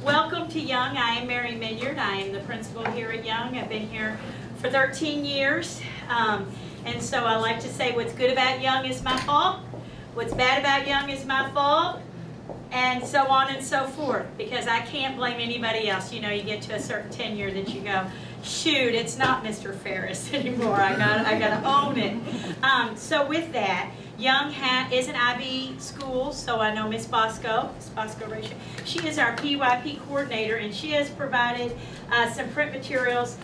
Welcome to Young. I am Mary Minyard. I am the principal here at Young. I've been here for 13 years. And so I like to say what's good about Young is my fault. What's bad about Young is my fault. And so on and so forth. Because I can't blame anybody else. You know, you get to a certain tenure that you go, shoot, it's not Mr. Ferris anymore. I gotta own it. So with that, Young is an IB school, so I know Miss Bosco, Rachel. She is our PYP coordinator, and she has provided some print materials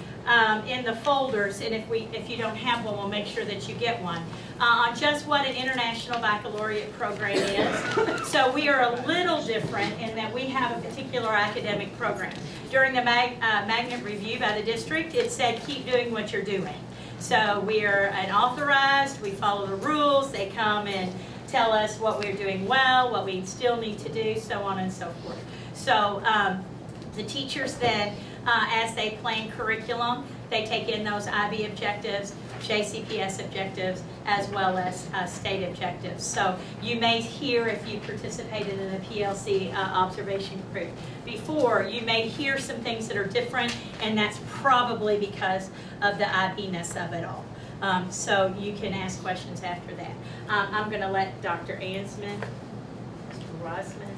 in the folders. And if you don't have one, we'll make sure that you get one on just what an international baccalaureate program is. So we are a little different in that we have a particular academic program. During the magnet review by the district, it said keep doing what you're doing. So we are an authorized, we follow the rules, they come and tell us what we're doing well, what we still need to do, so on and so forth. So the teachers then, as they plan curriculum, they take in those IB objectives, JCPS objectives, as well as state objectives. So you may hear, if you participated in the PLC observation group before, you may hear some things that are different, and that's probably because of the IB-ness of it all. So you can ask questions after that. I'm going to let Dr. Ansman, Mr. Rosman,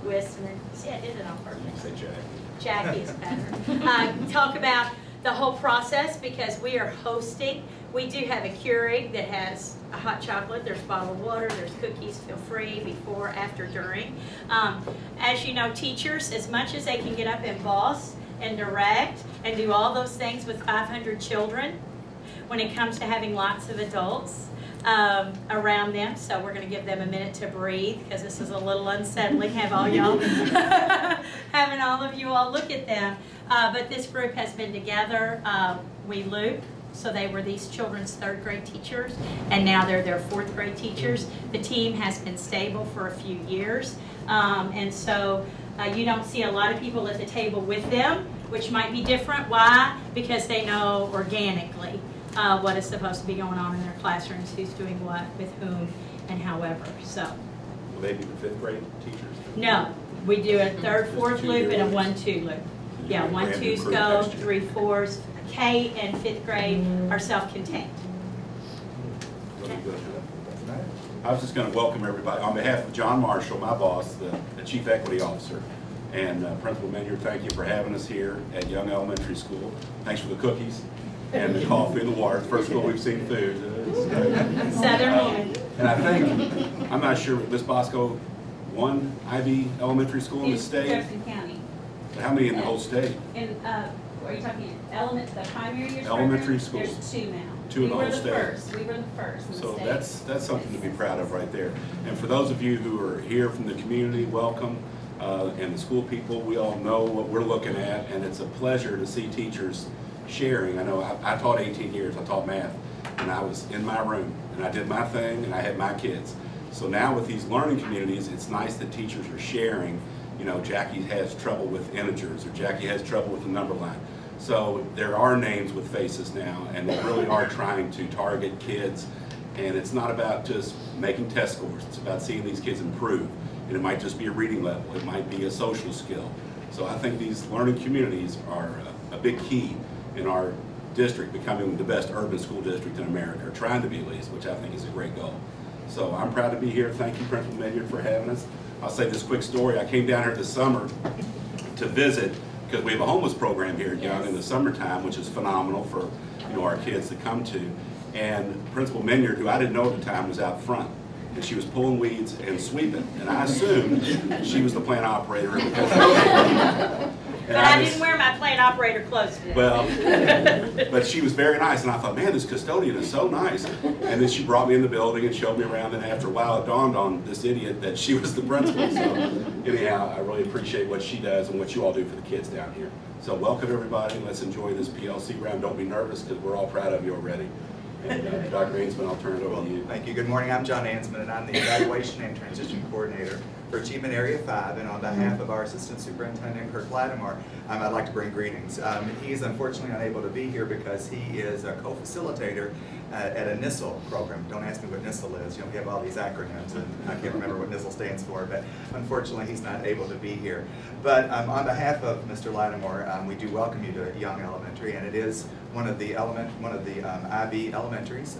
Wisman, see, I did it on purpose. Say Jackie. Jackie is better. Talk about the whole process, because we are hosting. We do have a Keurig that has a hot chocolate, there's bottled water, there's cookies, feel free, before, after, during. As you know, teachers, as much as they can get up and boss and direct and do all those things with 500 children, when it comes to having lots of adults around them, so we're going to give them a minute to breathe, because this is a little unsettling, have all y'all, having all of you all look at them. But this group has been together. We loop, so they were these children's 3rd grade teachers, and now they're their 4th grade teachers. The team has been stable for a few years, and so you don't see a lot of people at the table with them, which might be different. Why? Because they know organically what is supposed to be going on in their classrooms, who's doing what, with whom, and however. So. Will they be the 5th grade teachers? No, we do a 3rd, 4th loop and a 1-2 loop. Yeah, 1-2s go, 3-4s. K and 5th grade are self-contained. Really good. I was just going to welcome everybody on behalf of John Marshall, my boss, the Chief Equity Officer, and Principal Minyard. Thank you for having us here at Young Elementary School. Thanks for the cookies and the coffee and the water. It's the first school we've seen food. Southern woman. And I think, I'm not sure, Miss Bosco, one IB elementary school in the state? Jefferson County. How many in the whole state? Are you talking the primary years? Elementary schools. There's 2 now. 2 in the whole state. We were the first in the So state. that's something to be proud of right there. And for those of you who are here from the community, welcome. And the school people, we all know what we're looking at, and it's a pleasure to see teachers sharing. I know I taught 18 years, I taught math, and I was in my room, and I did my thing, and I had my kids. So now with these learning communities, it's nice that teachers are sharing. You know, Jackie has trouble with integers, or Jackie has trouble with the number line. So there are names with faces now, and they really are trying to target kids. And it's not about just making test scores, it's about seeing these kids improve. And it might just be a reading level, it might be a social skill. So I think these learning communities are a big key in our district becoming the best urban school district in America, or trying to be at least, which I think is a great goal. So I'm proud to be here. Thank you, Principal Minyard, for having us. I'll say this quick story. I came down here this summer to visit, because we have a homeless program here at Young in the summertime, which is phenomenal for our kids to come to. And Principal Minyard, who I didn't know at the time, was out front. And she was pulling weeds and sweeping. And I assumed she was the plant operator. But I didn't wear my plant operator clothes today. Well, but she was very nice, and I thought, man, this custodian is so nice. And then she brought me in the building and showed me around, and after a while it dawned on this idiot that she was the principal. So anyhow, I really appreciate what she does and what you all do for the kids down here. So welcome everybody, let's enjoy this PLC round. Don't be nervous, because we're all proud of you already. And Dr. Ansman, I'll turn it over to you. Thank you. Good morning. I'm John Ansman, and I'm the Evaluation and Transition Coordinator for Achievement Area 5. And on behalf of our Assistant Superintendent, Kirk Lattimore, I'd like to bring greetings. He's unfortunately unable to be here because he is a co-facilitator at a NISL program. Don't ask me what NISL is. You know, we have all these acronyms, and I can't remember what NISL stands for, but unfortunately he's not able to be here. But on behalf of Mr. Lattimore, we do welcome you to Young Elementary, and it is one of the IB elementaries.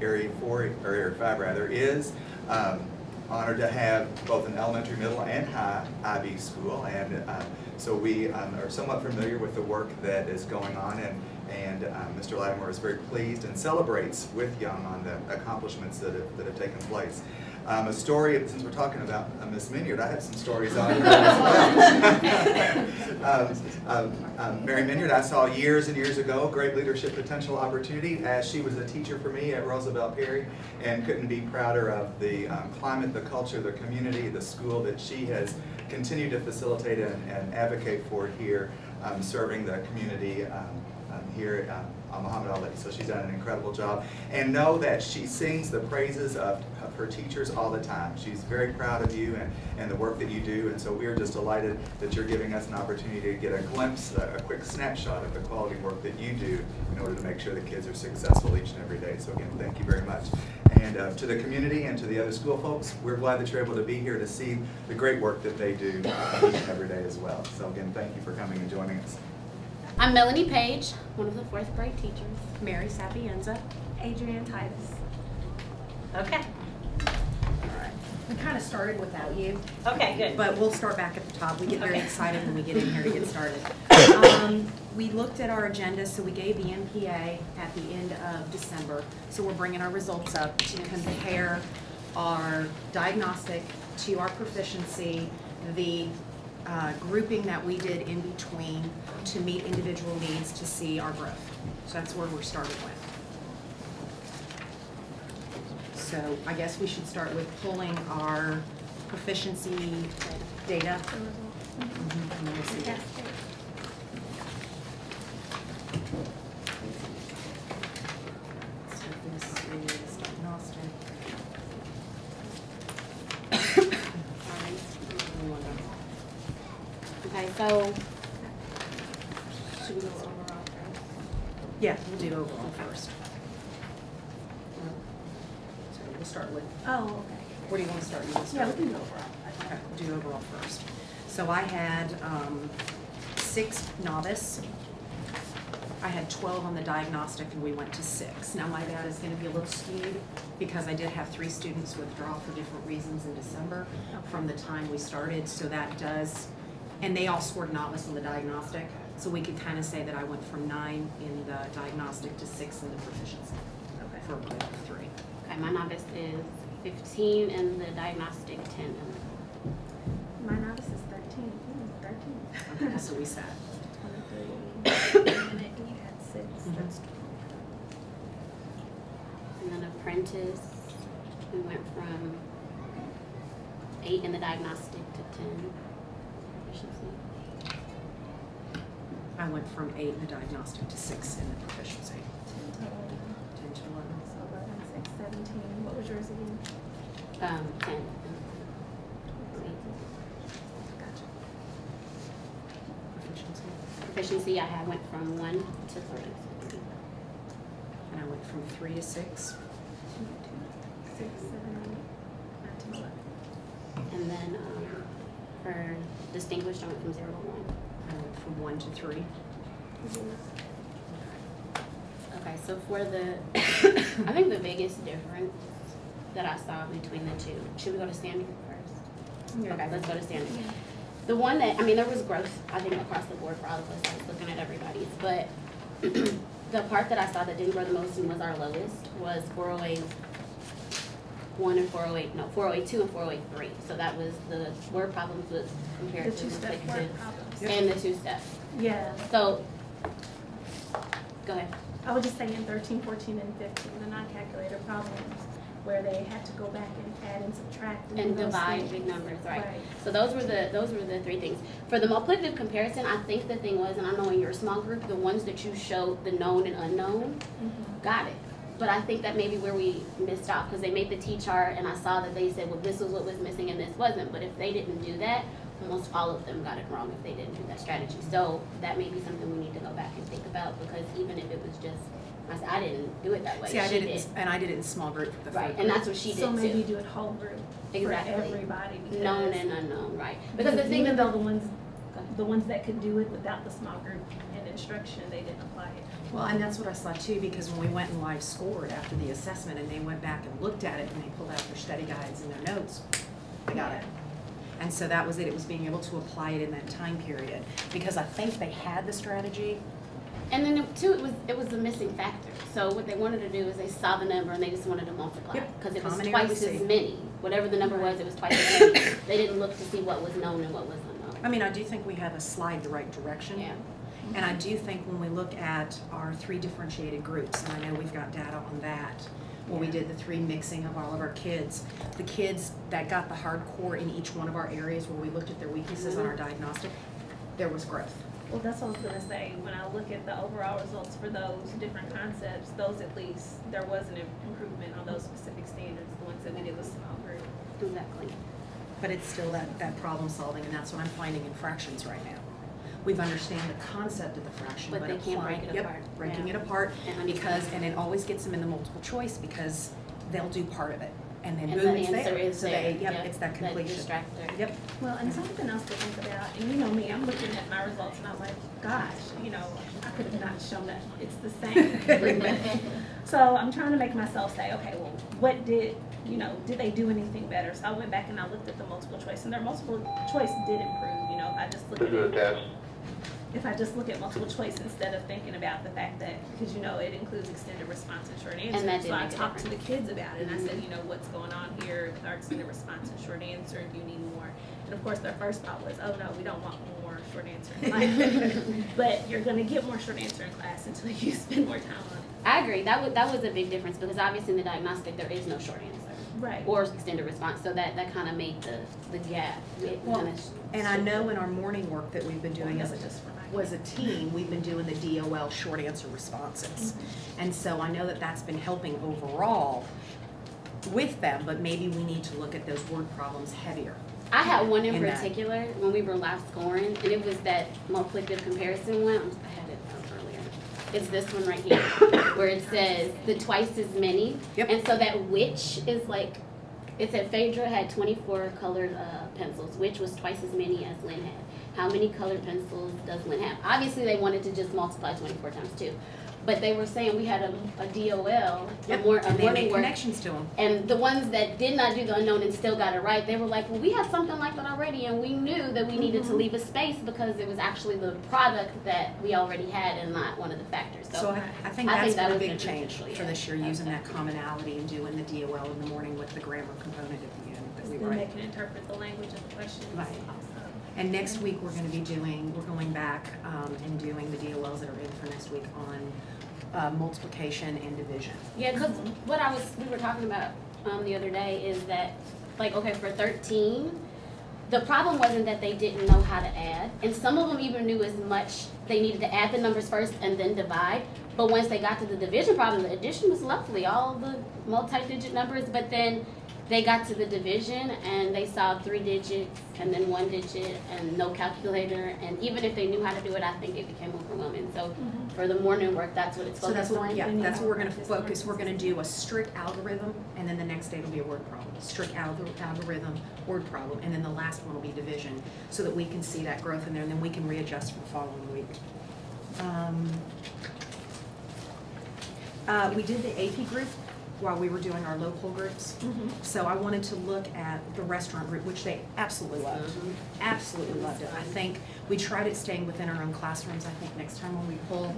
Area 4, or Area 5 rather, is honored to have both an elementary, middle, and high IB school, and so we are somewhat familiar with the work that is going on, and Mr. Lattimore is very pleased and celebrates with Young on the accomplishments that have taken place. A story, since we're talking about Miss Minyard, I have some stories on her as well. Mary Minyard, I saw years and years ago, great leadership potential opportunity, as she was a teacher for me at Roosevelt Perry, and couldn't be prouder of the climate, the culture, the community, the school that she has continued to facilitate and advocate for here, serving the community here on Muhammad Ali. So she's done an incredible job. And know that she sings the praises of her teachers all the time. She's very proud of you and the work that you do. And so we are just delighted that you're giving us an opportunity to get a glimpse, a quick snapshot of the quality work that you do in order to make sure that kids are successful each and every day. So again, thank you very much. And to the community and to the other school folks, we're glad that you're able to be here to see the great work that they do each and every day as well. So again, thank you for coming and joining us. I'm Melanie Page, one of the 4th grade teachers. Mary Sapienza. Adrienne Titus. Okay. We kind of started without you, Okay, good. but we'll start back at the top. We get very Okay. excited when we get in here to get started. We looked at our agenda, so we gave the MPA at the end of December. So we're bringing our results up to compare our diagnostic to our proficiency, the grouping that we did in between to meet individual needs to see our growth. So that's where we're starting with. So I guess we should start with pulling our proficiency data. And then we'll see that. So this is diagnostic. Okay, so should we go overall first? Yeah, we'll do overall first. So we'll start with, Oh, okay. where do you want to start? You want to Yeah, start? we can go overall. Okay, we'll do overall first. So I had 6 novice. I had 12 on the diagnostic, and we went to 6. Now my data is going to be a little skewed because I did have 3 students withdraw for different reasons in December from the time we started. So that does, and they all scored novice on the diagnostic. So we could kind of say that I went from 9 in the diagnostic to 6 in the proficiency for a grade of 3. Okay, my novice is 15 and the diagnostic 10. And My novice is 13. 13. Okay, so we sat. 23. And then you had 6. That's and then apprentice, we went from 8 in the diagnostic to 10 proficiency. I went from 8 in the diagnostic to 6 in the proficiency. 10 to 11. 10 to 11. So 11, 6, 17. What was yours again? 10. Gotcha. Proficiency. Proficiency, I went from 1 to 3. And I went from 3 to 6. 2, 6, 7, 8, 9, 10, 11. And then for distinguished, I went from 0 to 1. I went from 1 to 3. Okay, so for the, I think the biggest difference that I saw between the two, should we go to standing first? Yeah. Okay, let's go to standing. The one that, I mean, there was growth, I think, across the board for all of us. I was looking at everybody's, but the part that I saw that didn't grow the most and was our lowest was 408-1 and 408-2 and 408-3. So that was the word problems was compared The to two-step word reflective problems. and the 2-step. Yeah. So, go ahead. I would just say in 13, 14, and 15, the non-calculator problems, where they had to go back and add and subtract And do those divide things. big numbers, right? Right. So those were the 3 things. For the multiplicative comparison, I think the thing was, and I know in your small group, the ones that you showed the known and unknown, got it. But I think that maybe where we missed out, because they made the T-chart and I saw that they said, well, this was what was missing and this wasn't. But if they didn't do that, almost all of them got it wrong if they didn't do that strategy. So that may be something we need to go back and think about, because even if it was just I said, I didn't do it that way. See, I She did it, and I did it in small group for the Right, third and group. that's what she did So maybe too. do it whole group Exactly. for everybody. Because Known and unknown, right? Because the thing even about though the ones that could do it without the small group and instruction, they didn't apply it. Well, and that's what I saw too, because when we went and live scored after the assessment and they went back and looked at it and they pulled out their study guides and their notes, they got it. And so that was it. It was being able to apply it in that time period, because I think they had the strategy. And then too, it was a missing factor. So what they wanted to do is they saw the number and they just wanted to multiply, Yep. because it was Common twice area as C. many. Whatever the number was, it was twice as many. They didn't look to see what was known and what was unknown. I mean, I do think we have a slide the right direction. Yeah. And I do think when we look at our 3 differentiated groups, and I know we've got data on that, where we did the 3 mixing of all of our kids, the kids that got the hardcore in each one of our areas where we looked at their weaknesses on our diagnostic, there was growth. Well, that's what I was gonna say. When I look at the overall results for those different concepts, those at least, there was an improvement on those specific standards, the ones that we did with small group. Exactly. But it's still that problem solving, and that's what I'm finding in fractions right now. We've understand the concept of the fraction, But but they can't applying, break it yep, apart. breaking Yeah. it apart, And because, and it always gets them in the multiple choice, because they'll do part of it, and then And boom, the it's answer there. is So there. they, yep, it's that completion. distractor. Yep. Well, and something else to think about, and you know me, I'm looking at my results and I'm like, gosh, you know, I could have not shown that it's the same. So I'm trying to make myself say, okay, well, what did they do anything better? So I went back and I looked at the multiple choice, and their multiple choice did improve, you know, if I just look at it. If I just look at multiple choice instead of thinking about the fact that, because you know, it includes extended response and short answer. And that did So I make a talked to the difference. kids about it, and I said, you know, what's going on here with our extended response and short answer, do you need more? And of course, their first thought was, oh no, we don't want more short answer in class. But you're gonna get more short answer in class until you spend more time on it. I agree. That was a big difference, because obviously in the diagnostic there is no short answer. Right. Or extended response, so that kind of made the gap. Well, and I know in our morning work that we've been doing as a team, we've been doing the DOL short answer responses. And so I know that that's been helping overall with them, but maybe we need to look at those word problems heavier. I had one in in that. particular when we were live scoring, and it was that multiplicative comparison one. I had it up earlier. It's this one right here, where it says the twice as many. Yep. And so that which is like, it said Phaedra had 24 colored pencils, which was twice as many as Lynn had. How many colored pencils does Lynn have? Obviously, they wanted to just multiply 24 times 2. But they were saying we had a DOL, a And they morning make work. connections to them. And the ones that did not do the unknown and still got it right, they were like, well, we had something like that already, and we knew that we needed to leave a space because it was actually the product that we already had and not one of the factors. So I think I that's think that been a was big beneficial, change for yeah. this year, using that commonality and doing the DOL in the morning with the grammar component at the end that we Then write. they can interpret the language of the questions Right. also. And next week, we're going back and doing the DOLs that are in for next week on multiplication and division. Yeah, because what we were talking about the other day is that, like, okay, for 13, the problem wasn't that they didn't know how to add, and some of them even knew as much. They needed to add the numbers first and then divide. But once they got to the division problem, the addition was lovely, all the multi-digit numbers, but then they got to the division and they saw 3 digits and then 1 digit and no calculator, and even if they knew how to do it, I think it became overwhelming. So for the morning work, that's what it's So focused that's what, on. yeah, that's what we're gonna focus. We're gonna do a strict algorithm, and then the next day it'll be a word problem. Strict algorithm, word problem, and then the last one will be division, so that we can see that growth in there, and then we can readjust for the following week. We did the AP group while we were doing our local groups. So I wanted to look at the restaurant group, which they absolutely loved. Absolutely loved it. I think we tried it staying within our own classrooms. I think next time when we pull,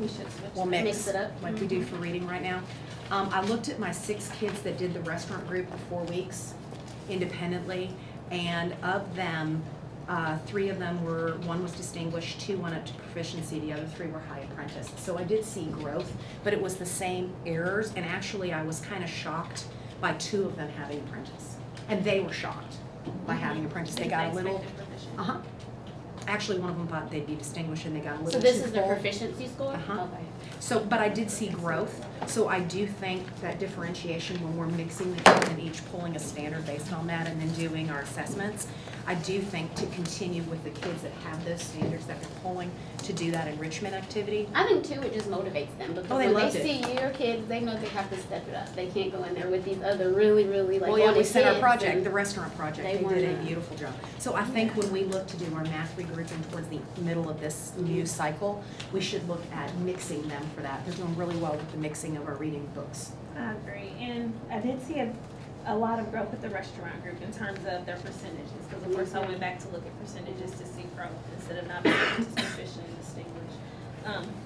we'll Mix it up. like we do for reading right now. I looked at my 6 kids that did the restaurant group the 4 weeks independently, and of them, 3 of them one was distinguished, 2 went up to proficiency, the other 3 were high apprentice. So I did see growth, but it was the same errors, and actually I was kind of shocked by 2 of them having apprentice. And they were shocked by having apprentice. They got a little, actually one of them thought they'd be distinguished, and they got a little So this too is their full. proficiency score? Okay. So, but I did see growth, so I do think that differentiation when we're mixing the kids and each pulling a standard based on that and then doing our assessments, I do think to continue with the kids that have those standards that they're pulling, to do that enrichment activity. I think too, it just motivates them because Oh, they when they loved it. see your kids, they know they have to step it up. They can't go in there with these other really like. Well, yeah, we wanted said our kids project, and the restaurant project, they they did a wanna- beautiful job. So I think when we look to do our math regrouping towards the middle of this new cycle, we should look at mixing them for that. They're doing really well with the mixing of our reading books. I agree, and I did see a lot of growth with the restaurant group in terms of their percentages, because of course I went back to look at percentages to see growth instead of not being sufficient and distinguished.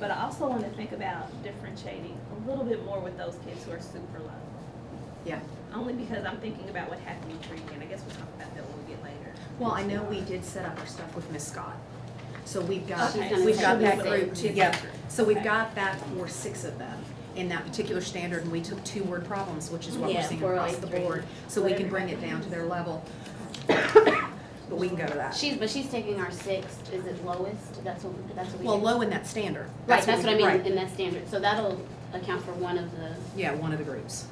But I also want to think about differentiating a little bit more with those kids who are super low. Yeah. Only because I'm thinking about what happened with Greek, and I guess we'll talk about that when we get later. Well, I know we did set up our stuff with Miss Scott. So we've got, Okay, so we've got she'll that be group safe. together. So we've Okay. got that for 6 of them in that particular standard, and we took 2 word problems, which is what we're Yeah, seeing for across like the 3. board. So we can bring it down to their level. But we can go to that. She's taking our 6th. Is it lowest? That's what we. Well, did. low in that standard. Right, that's what I mean right. in that standard. So that'll account for one of the. Yeah, one of the groups.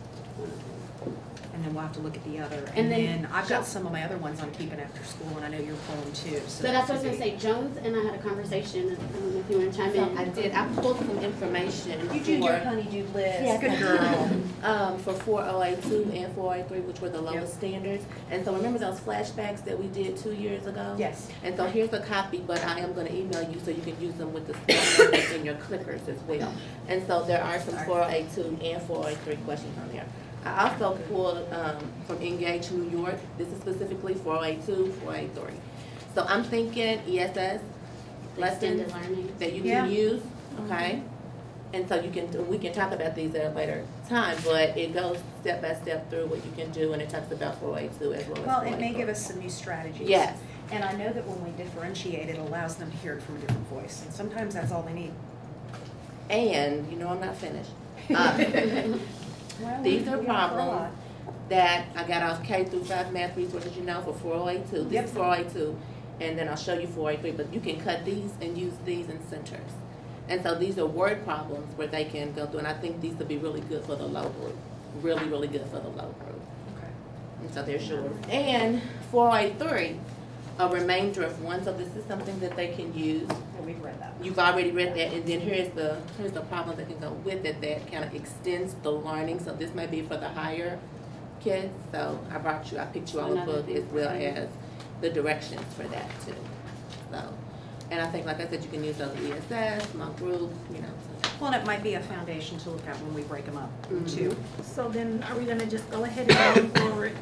And then we'll have to look at the other. And And then then I've got some of my other ones I'm keeping after school, and I know you're pulling too, so. So that's what I was that gonna could say. Jones and I had a conversation. I don't know if you wanna chime So in. I did, I pulled some information be- You do your for, honeydew list. Yes, Good I girl. for 4082 and 483, which were the lowest standards. And so remember those flashbacks that we did 2 years ago? Yes. And so here's a copy, but I am gonna email you so you can use them with the spell numbers in your clickers as well. And so there are some 4082 and 483 questions on there. I also pulled from Engage New York. This is specifically 482, 483. So I'm thinking ESS lessons Extended learning. that you Yeah. can use, okay? And so you can, we can talk about these at a later time, but it goes step by step through what you can do, and it talks about 482 as well as Well, it may 483. give us some new strategies. Yes. And I know that when we differentiate, it allows them to hear it from a different voice, and sometimes that's all they need. And, you know, I'm not finished. Well, These are we offer a problems lot. that I got off K through 5 math resources, you know, for 4082. This Yep. is 482, and then I'll show you 483, but you can cut these and use these in centers. And so these are word problems where they can go through, and I think these would be really good for the low group. Really, really good for the low group. Okay. And so there's yours. And 483, a remainder of 1, so this is something that they can use. Yeah, we've read that. You've already read that, and then here's the problem that can go with it that kind of extends the learning. So this may be for the higher kids. So I picked you all a book as well as the directions for that too. So, and I think, like I said, you can use those ESS, small group, you know. So. Well, and it might be a foundation to look at when we break them up too. So then, are we gonna just go ahead and move forward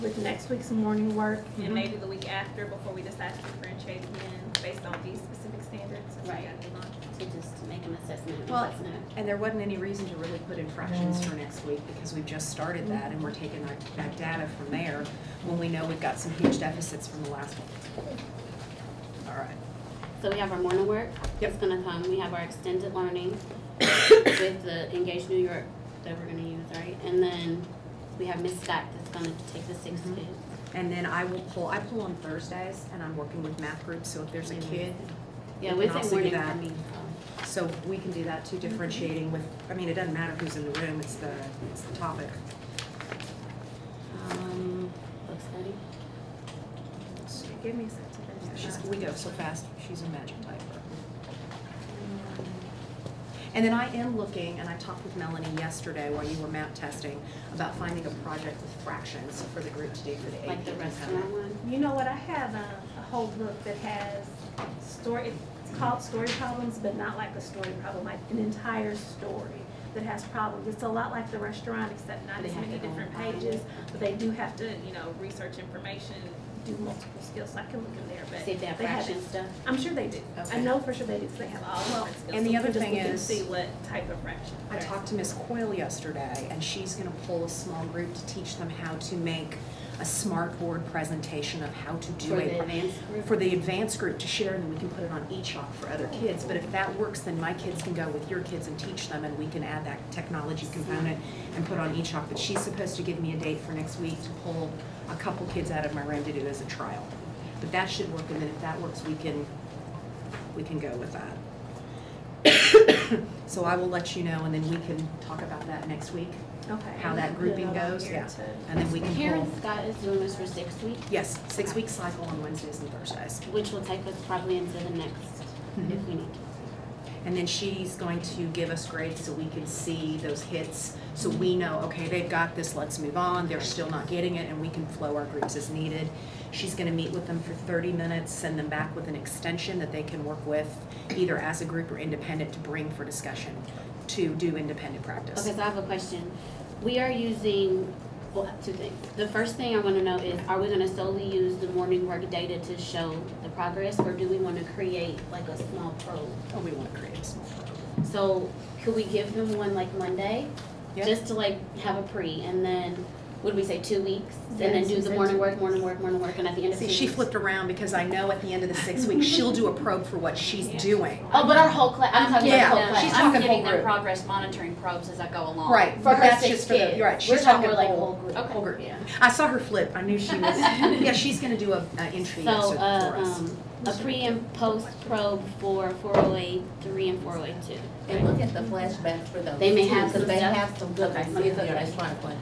with next week's morning work Mhm. and maybe the week after before we decide to differentiate again based on these specific standards? since we Right. gotta move on? To just make an assessment of Well, what's next. and there wasn't any reason to really put in fractions for next week because we've just started that and we're taking that data from there when we know we've got some huge deficits from the last one. All right. So we have our morning work. Yep. It's gonna come. We have our extended learning with the Engage New York that we're gonna use, right? And then we have Miss Scott that's gonna take the 6 Mhm. kids. And then I pull on Thursdays and I'm working with math groups, so if there's a kid, Yeah, we can Wednesday also do morning that. for me. So we can do that too, differentiating with, I mean, it doesn't matter who's in the room, it's the topic. Book study. So, Give me a second. to yeah, finish we go so fast, she's a magic typer. And then I am looking, and I talked with Melanie yesterday while you were map testing, about finding a project with fractions for the group to do for the Like AP the restaurant component. one. You know what, I have a whole book that has story, it's called story problems, but not like a story problem, like an entire story that has problems. It's a lot like the restaurant, except not They as have many to go different and find pages, it. but they do have to, research information, do multiple skills, so I can look in there, but See if they have they have fraction it. stuff. I'm sure they do. I Okay. know for sure they do, because they have all different skills. and the So we other can just thing look and is- see what type of fraction. I talked to Ms. Coyle yesterday, and she's gonna pull a small group to teach them how to make a smart board presentation of how to do For it. the advanced group. For the advanced group to share, and then we can put it on e-chalk for other kids. But if that works, then my kids can go with your kids and teach them, and we can add that technology component and put on e-chalk. But she's supposed to give me a date for next week to pull a couple kids out of my room to do as a trial. But that should work, and then if that works, we can go with that. So I will let you know, and then we can talk about that next week. Okay. how that grouping Put it on goes, here yeah. to- And then we can Karen pull, Scott is doing this for 6 weeks, yes, 6-week cycle on Wednesdays and Thursdays. which will take us probably into the next, Mhm. if we need to. And then she's going to give us grades so we can see those hits, so we know, okay, they've got this, let's move on, they're still not getting it, and we can flow our groups as needed. She's gonna meet with them for 30 minutes, send them back with an extension that they can work with, either as a group or independent, to bring for discussion, to do independent practice. Okay, so I have a question. We are using, well, 2 things. The first thing I want to know is, are we going to solely use the morning work data to show the progress, or do we want to create like a small probe? Oh, we wanna create a small program. So could we give them one like Monday? Yeah. Just to like have a pre, and then, would we say 2 weeks? And then Yes, do we the said morning 2 work, and at the end of 2 See, weeks? she flipped around because I know at the end of the 6 weeks, she'll do a probe for what she's doing. Oh, but our whole class, I'm talking Yeah, about the whole class. she's I'm talking giving whole them group. progress monitoring probes as I go along. Right, For but her that's 6 just for the, kids. you're right, We're she's talking talking like whole, whole group. whole group. Yeah. I saw her flip, I knew she was, yeah, she's gonna do a entry So, answer for us. a pre and post probe for 408-3 and 408-2. And look at the flashbacks for those. They may too, have 'cause some they stuff. have some good Okay, ones. let me Yeah, put that. that's fine, fine.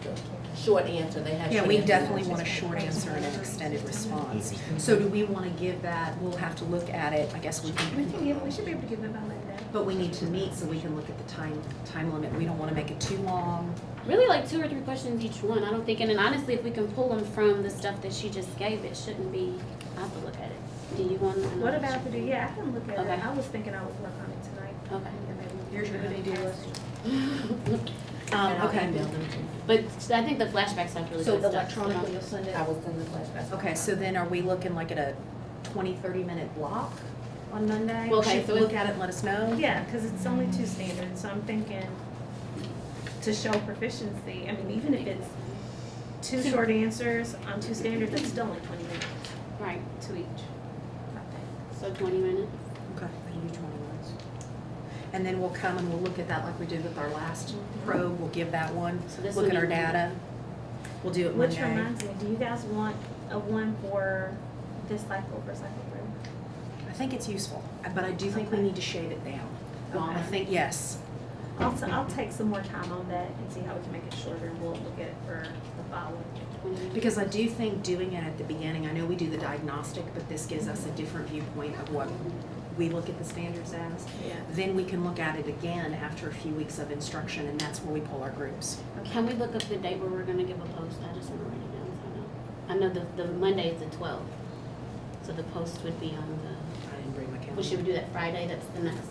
Short answer, they have Yeah, short we answers. definitely want a short answer and an extended response. So do we wanna give that, we'll have to look at it, I guess we We can, can give, we should be able to give them by Monday. but we need to meet so we can look at the time limit. We don't wanna make it too long. Really like 2 or 3 questions each one. I don't think, and then honestly, if we can pull them from the stuff that she just gave, it shouldn't be, I have to look at it. Do you want to? What about the, yeah, I can look at Okay. it. I was thinking I would work on it tonight. Okay. And maybe Here's your do it to-do faster. list. And I'll Okay. email them to you. But I think the flashbacks have really So good stuff. electronically you'll send it? I will send the flashbacks. Okay, so then are we looking like at a 20-30 minute block on Monday? Well, okay, She can so look it's- at it and let us know? Yeah, because it's only 2 standards, so I'm thinking to show proficiency, I mean, even if it's 2 short answers on 2 standards, that's still only 20 minutes Right, to each. so 20 minutes. Okay, I can do 20 minutes. And then we'll come and we'll look at that like we did with our last probe, we'll give that one, So this look would at our be Monday. data. We'll do it Which Monday. reminds me, do you guys want a one for this cycle for cycle 3? I think it's useful, but I do think we Okay. need to shave it down. Okay. I think, yes. I'll take some more time on that and see how we can make it shorter, and we'll look at it for the following. Because I do think doing it at the beginning, I know we do the diagnostic, but this gives us a different viewpoint of what we look at the standards as. Yeah. Then we can look at it again after a few weeks of instruction, and that's where we pull our groups. Can we look up the date where we're gonna give a post? I just wanna write it down so I know. I know the Monday is the 12th, so the post would be on I didn't bring my well, calendar. should we do that Friday? That's the next,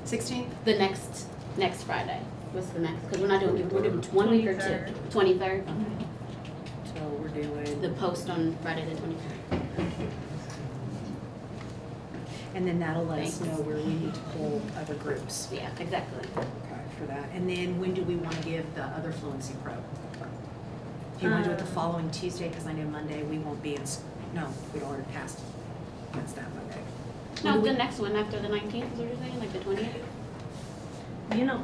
16th? the next Friday. What's the next? Because we're not doing, we're doing 1 week or 2? 23rd? Okay. So we're doing, The post on Friday the 23rd. and then that'll let us Thanks. know where we need to pull other groups. Yeah, exactly. Okay, for that. And then when do we want to give the other fluency probe? Do you want to do it the following Tuesday? Because I know Monday we won't be in, no, we'd already passed. That's that Monday. When No, do the we- next one after the 19th is what you're saying, like the 20th? You know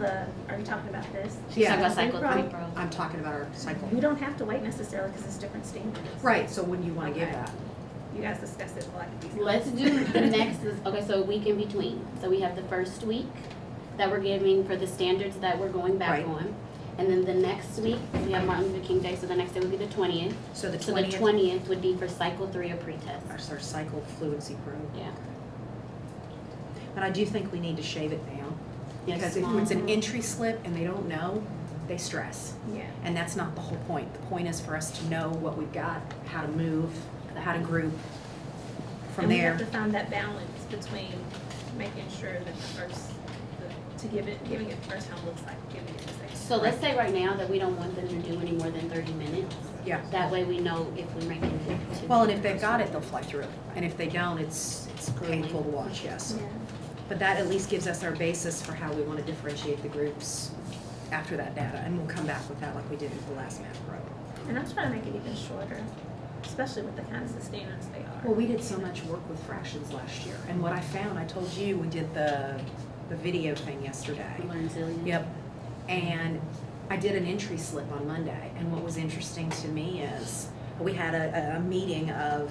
are you talking about this? She's talking about Yeah. cycle 3 probe. I'm talking about our cycle. We don't have to wait necessarily because it's different standards. Right, so when do you want to give Okay. that? You guys discussed it like these. Let's do the next, okay, so a week in between. So we have the first week that we're giving for the standards that we're going back Right. on. And then the next week, we have Martin Luther King Day, so the next day would be the 20th. So the So the 20th, 20th would be for cycle 3 or pretest. our cycle fluency probe. Yeah. But I do think we need to shave it down. Yeah, Because if small. it's an entry slip and they don't know, they stress. Yeah. And that's not the whole point. The point is for us to know what we've got, how to move, how to group. From And we there, have to find that balance between making sure that giving it the first time looks like giving it the second. So let's say right now that we don't want them to do any more than 30 minutes. yeah. That way we know if we're making it to. Well, and if they've got it, they'll fly through it. And if they don't, it's painful to watch, yes. Yeah. But that at least gives us our basis for how we want to differentiate the groups after that data. And we'll come back with that like we did with the last math probe. And I'm trying to make it even shorter, especially with the kinds of standards they are. Well, we did so much work with fractions last year. And what I found, I told you, we did the video thing yesterday. Learn zillion. Yep. And I did an entry slip on Monday, and what was interesting to me is we had a meeting of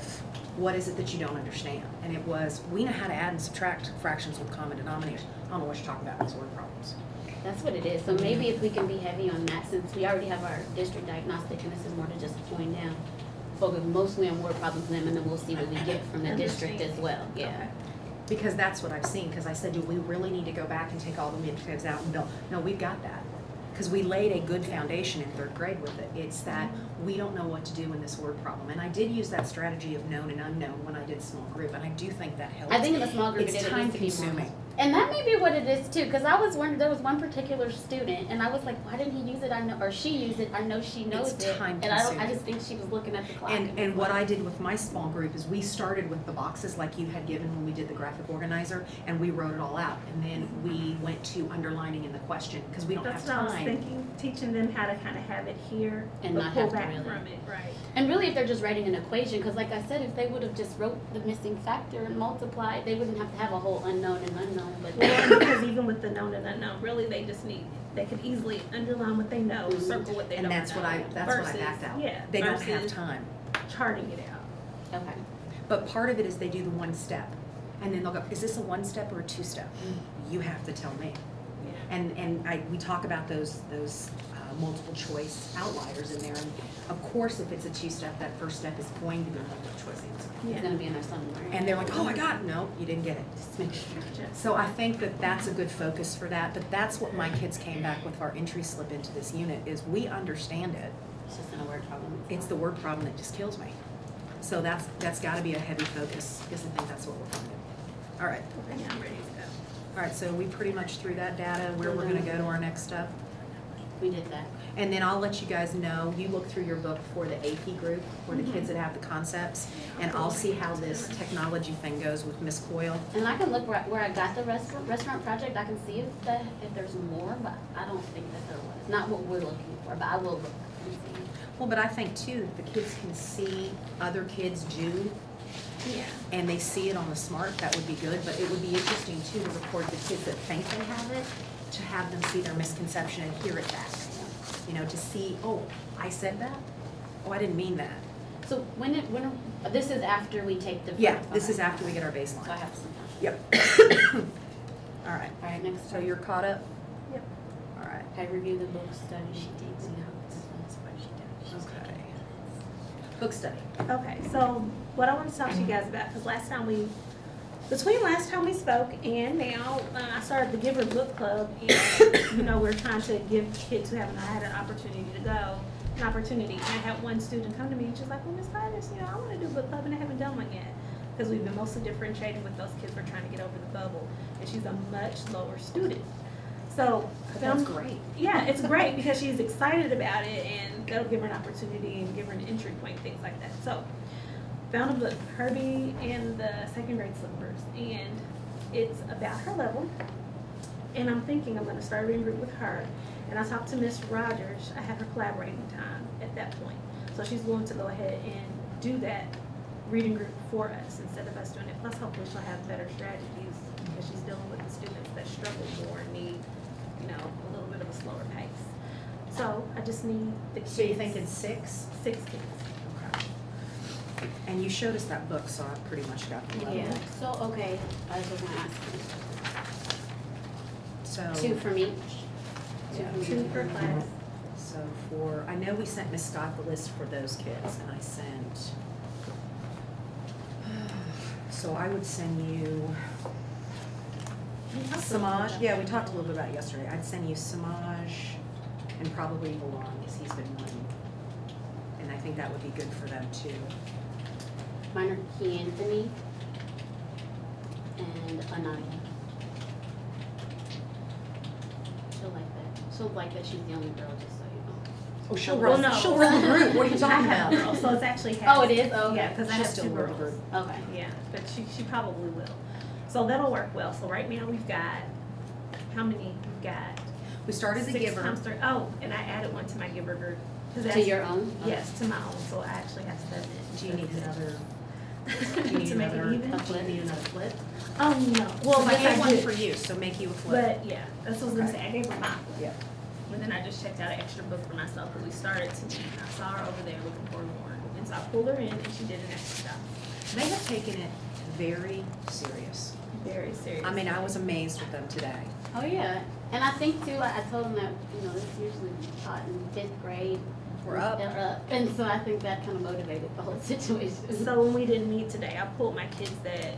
what is it that you don't understand? And it was, we know how to add and subtract fractions with common denominators. I don't know what you're talking about, these word problems. That's what it is. So maybe if we can be heavy on that, since we already have our district diagnostic, and this is more to just point down, focus mostly on word problems in them, and then we'll see what we get from the district as well. Yeah. Okay. Because that's what I've seen, because I said, do we really need to go back and take all the midterms out and build? No, we've got that. Because we laid a good foundation in 3rd grade with it. It's that we don't know what to do in this word problem. And I did use that strategy of known and unknown when I did small group, and I do think that helps. I think in the small group It's it time needs to be more. consuming. And that may be what it is too, because I was wondering, there was one particular student, and I was like, why didn't he use it? I know, or she used it. I know she knows It's it, time and I consuming. just think she was looking at the clock. And what I did with my small group is we started with the boxes like you had given when we did the graphic organizer, and we wrote it all out. And then we went to underlining in the question, because we don't That's have what I was time. thinking, teaching them how to kind of have it here And but not pull have to back really. from it, right? And really, if they're just writing an equation, because like I said, if they would have just wrote the missing factor and multiplied, they wouldn't have to have a whole unknown and unknown. But Well, because even with the known and unknown, really they just they could easily underline what they know, Mhm. circle what they And don't know. that's what I backed out. Yeah, They don't have versus time. charting it out. okay. But part of it is they do the one step. And then they'll go, is this a one step or a two step? You have to tell me. Yeah. And we talk about those multiple choice outliers in there. And of course, if it's a two step, that first step is going to be a multiple choice answer. It's going to be in there somewhere. And they're like, oh, I got it. No, you didn't get it. Gotcha. So I think that that's a good focus for that. But that's what my kids came back with our entry slip into this unit is we understand it. It's just in a word problem. It's the word problem that just kills me. So that's got to be a heavy focus because I think that's what we're going to do. All right. Okay, I'm ready to go. All right, so we pretty much threw that data where we're going to go to our next step. We did that. And then I'll let you guys know, you look through your book for the AP group, for the kids that have the concepts, and I'll see how this technology thing goes with Miss Coyle. And I can look where I got the restaurant project. I can see if there's more, but I don't think that there was. Not what we're looking for, but I will look and see. Well, but I think too, if the kids can see other kids do, Yeah. and they see it on the smart, that would be good, but it would be interesting too to record the kids that think they have it, to have them see their misconception and hear it back. You know, to see, oh, I said that? Oh, I didn't mean that. So when this is after we take the. Yeah, this okay. is after we get our baseline. So I have some time. Yep. All right. All right, next. So you're caught up? Yep. All right. I review the book study. She takes notes. That's what she does. Okay. Book study. Okay, so what I want to talk to you guys about, because between last time we spoke and now, I started the Giver Book Club, and, we're trying to give kids who haven't had an opportunity to go, an opportunity. And I had one student come to me, and she's like, well, Miss Titus, I want to do book club, and I haven't done one yet. Because we've been mostly differentiating with those kids we're trying to get over the bubble. And she's a much lower student. So, That's great. yeah, it's great because she's excited about it, and that'll give her an opportunity and give her an entry point, things like that. So, found a book, Herbie and the Second Grade Slippers, and it's about her level. And I'm thinking I'm going to start a reading group with her. And I talked to Miss Rogers. I have her collaborating time at that point. So she's willing to go ahead and do that reading group for us instead of us doing it. Plus, hopefully she'll have better strategies because she's dealing with the students that struggle more and need, a little bit of a slower pace. So I just need the kids. So you think it's 6? 6 kids. Okay. And you showed us that book, so I pretty much got the level. Yeah. So okay, I was going to ask So. you. 2 from each. Yeah. 2 per class. So I know we sent Miss Scott the list for those kids, and I sent, so I would send you Samaj. Yeah, we talked a little bit about it yesterday. I'd send you Samaj and probably Milan, because he's been one. And I think that would be good for them too. Mine are Key Anthony and Anaya. She'll like that she's the only girl, just so you know. Oh, she'll Well, run, no. she'll run the group. What are you I talking have about? girls, so it's actually half. Oh, it is? Oh, okay. Yeah, because I She'll have still 2 run the girls. group. Okay. Yeah, but she probably will. So that'll work well. So right now we've got, how many? We've got We started the 6 Giver. times 3. Oh, and I added one to my Giver group. 'Cause To that's- your own? Yes, to my own. So I actually have 7. Do you need another? Do you need To make it another? even? Do you need another flip? Oh, no. Well, I yes, gave one do. for you, so make you a flip. But yeah, that's what I was going to say. I gave her my flip. Yeah. And then I just checked out an extra book for myself because we started to. I saw her over there looking for more. And so I pulled her in and she did an extra job. They have taken it very serious. Very serious. I mean, I was amazed with them today. Oh yeah, And I think too, I told them that, you know, it's usually taught in 5th grade. We're up. They're up. And so I think that kind of motivated the whole situation. So when we didn't meet today, I pulled my kids that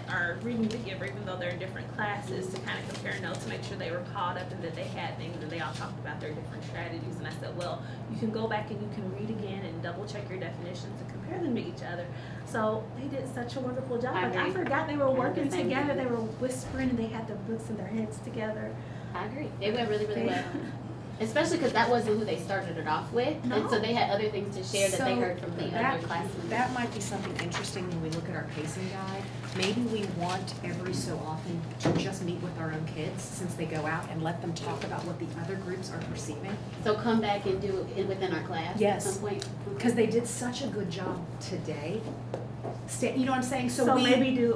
are reading the Giver, even though they're in different classes, to kind of compare notes to make sure they were caught up and that they had things, and they all talked about their different strategies. And I said, well, you can go back and you can read again and double check your definitions and compare them to each other. So they did such a wonderful job. I forgot they were working together. They were whispering and they had their books in their heads together. I agree. They went really, really well. Especially because that wasn't who they started it off with. No. And so they had other things to share that they heard from the other classmates. That might be something interesting when we look at our pacing guide. Maybe we want every so often to just meet with our own kids since they go out and let them talk about what the other groups are perceiving. So come back and do it within our class Yes. at some point. Because they did such a good job today. You know what I'm saying? So maybe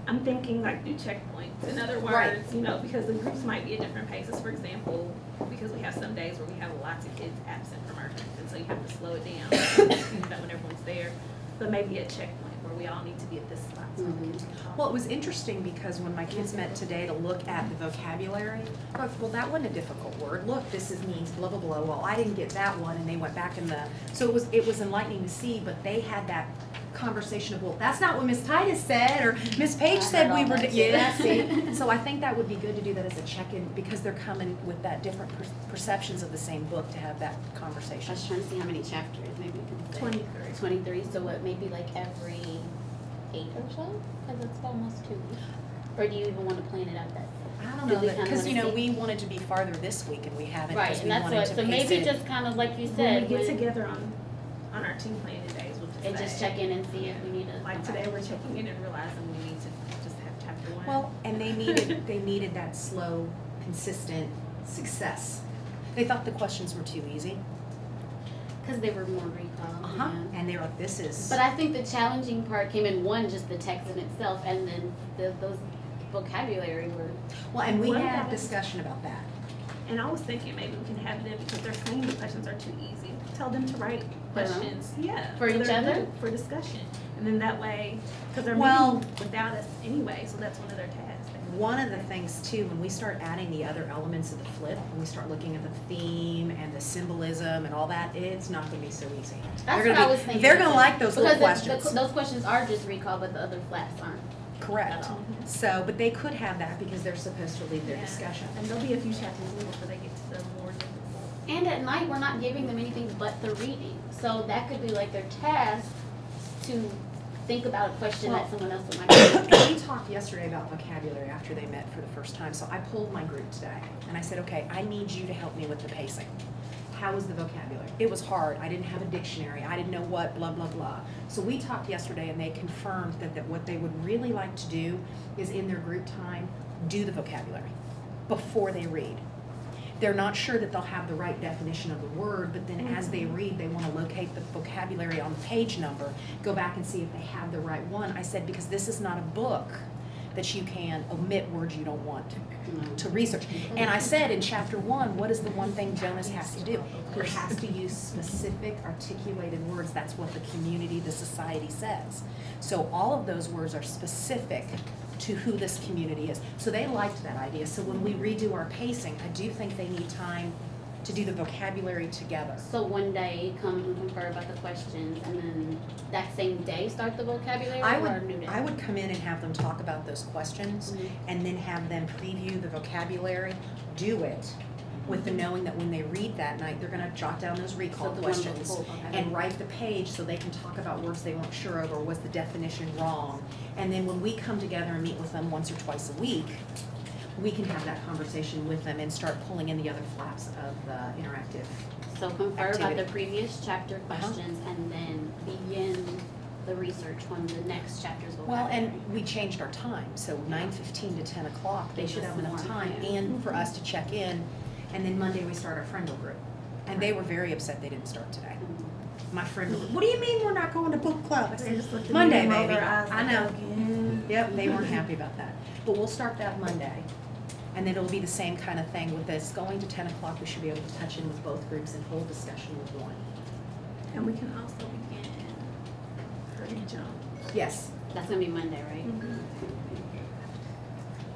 I'm thinking like do checkpoints. In other words, Right. you know, because the groups might be at different paces. For example, because we have some days where we have lots of kids absent from our group, and so you have to slow it down when everyone's there. But maybe a checkpoint where we all need to be at this spot. So we can talk. Well, it was interesting because when my kids met today to look at the vocabulary, well, that wasn't a difficult word. Look, this means blah, blah, blah. Well, I didn't get that one, and they went back so it was enlightening to see, but they had that conversation of, well, that's not what Miss Titus said, or Miss Page said we were, yeah, see? So I think that would be good to do that as a check-in, because they're coming with that different perceptions of the same book to have that I conversation. was trying to see how many chapters. Maybe we can say 23. 23. So what? Maybe like every 8 or so? Because it's almost 2 weeks. Or do you even want to plan it out that? I don't Do know, we kinda because, wanna see? we wanted to be farther this week, and we haven't, Right, because and we that's wanted what. to So pace maybe it. just kind of like you When said, we get together on our team planning days, we'll just and say, just check in and see if we need to. like today, we're checking in and realizing we need to just have chapter 1. Well, and they needed that slow, consistent success. They thought the questions were too easy. Because they were more recall. Yeah. And they were like, this is. But I think the challenging part came in one, just the text in itself, and then those vocabulary were. Well, and we What had about- discussion about that. And I was thinking maybe we can have them, because they're saying the questions are too easy, tell them to write questions, For each their other? group, for discussion. And then that way, because they're Well- meeting without us anyway, so that's one of their tasks. One of the things too, when we start adding the other elements of the flip, when we start looking at the theme and the symbolism and all that, it's not gonna be so easy. That's what I was thinking. They're gonna like those little Because questions. those questions are just recall, but the other flats aren't. Correct. At all. So, but they could have that because they're supposed to lead their Yeah. discussion. And there'll be a few chapters in before they get to the more difficult. And at night, we're not giving them anything but the reading. So that could be like their task to think about a question that someone else might And we talked yesterday about vocabulary after they met for the first time, so I pulled my group today, and I said, okay, I need you to help me with the pacing. How was the vocabulary? It was hard. I didn't have a dictionary. I didn't know what, blah, blah, blah. So we talked yesterday, and they confirmed that what they would really like to do is in their group time, do the vocabulary before they read. They're not sure that they'll have the right definition of the word, but then as they read, they want to locate the vocabulary on the page number, go back and see if they have the right one. I said, because this is not a book that you can omit words you don't want to research. And I said in chapter 1, what is the one thing Jonas has to do? He has to use specific articulated words. That's what the community, the society says. So all of those words are specific to who this community is. So they liked that idea. So when we redo our pacing, I do think they need time to do the vocabulary together. So one day come and confer about the questions, and then that same day start the vocabulary, I or a new day? would come in and have them talk about those questions and then have them preview the vocabulary, do it with the knowing that when they read that night, they're gonna jot down those recall So the questions wonderful, okay. and write the page so they can talk about words they weren't sure of or was the definition wrong. And then when we come together and meet with them once or twice a week, we can have that conversation with them and start pulling in the other flaps of the interactive. So confer about activity. the previous chapter questions, and then begin the research on the next chapter's Well, vocabulary. and we changed our time, so 9:15 to 10 o'clock, they Gives should us have enough more time, time. and for us to check in. And then Monday, we start our friendle group. And they were very upset they didn't start today. My friend, what do you mean we're not going to book club? I They said, just looked at Monday, me and rolled baby. their eyes I like, know. again. Yep, they weren't happy about that. But we'll start that Monday. And then it'll be the same kind of thing with this. Going to 10 o'clock, we should be able to touch in with both groups and hold discussion with one. And we can also begin hurdy jump. Yes. That's gonna be Monday, right?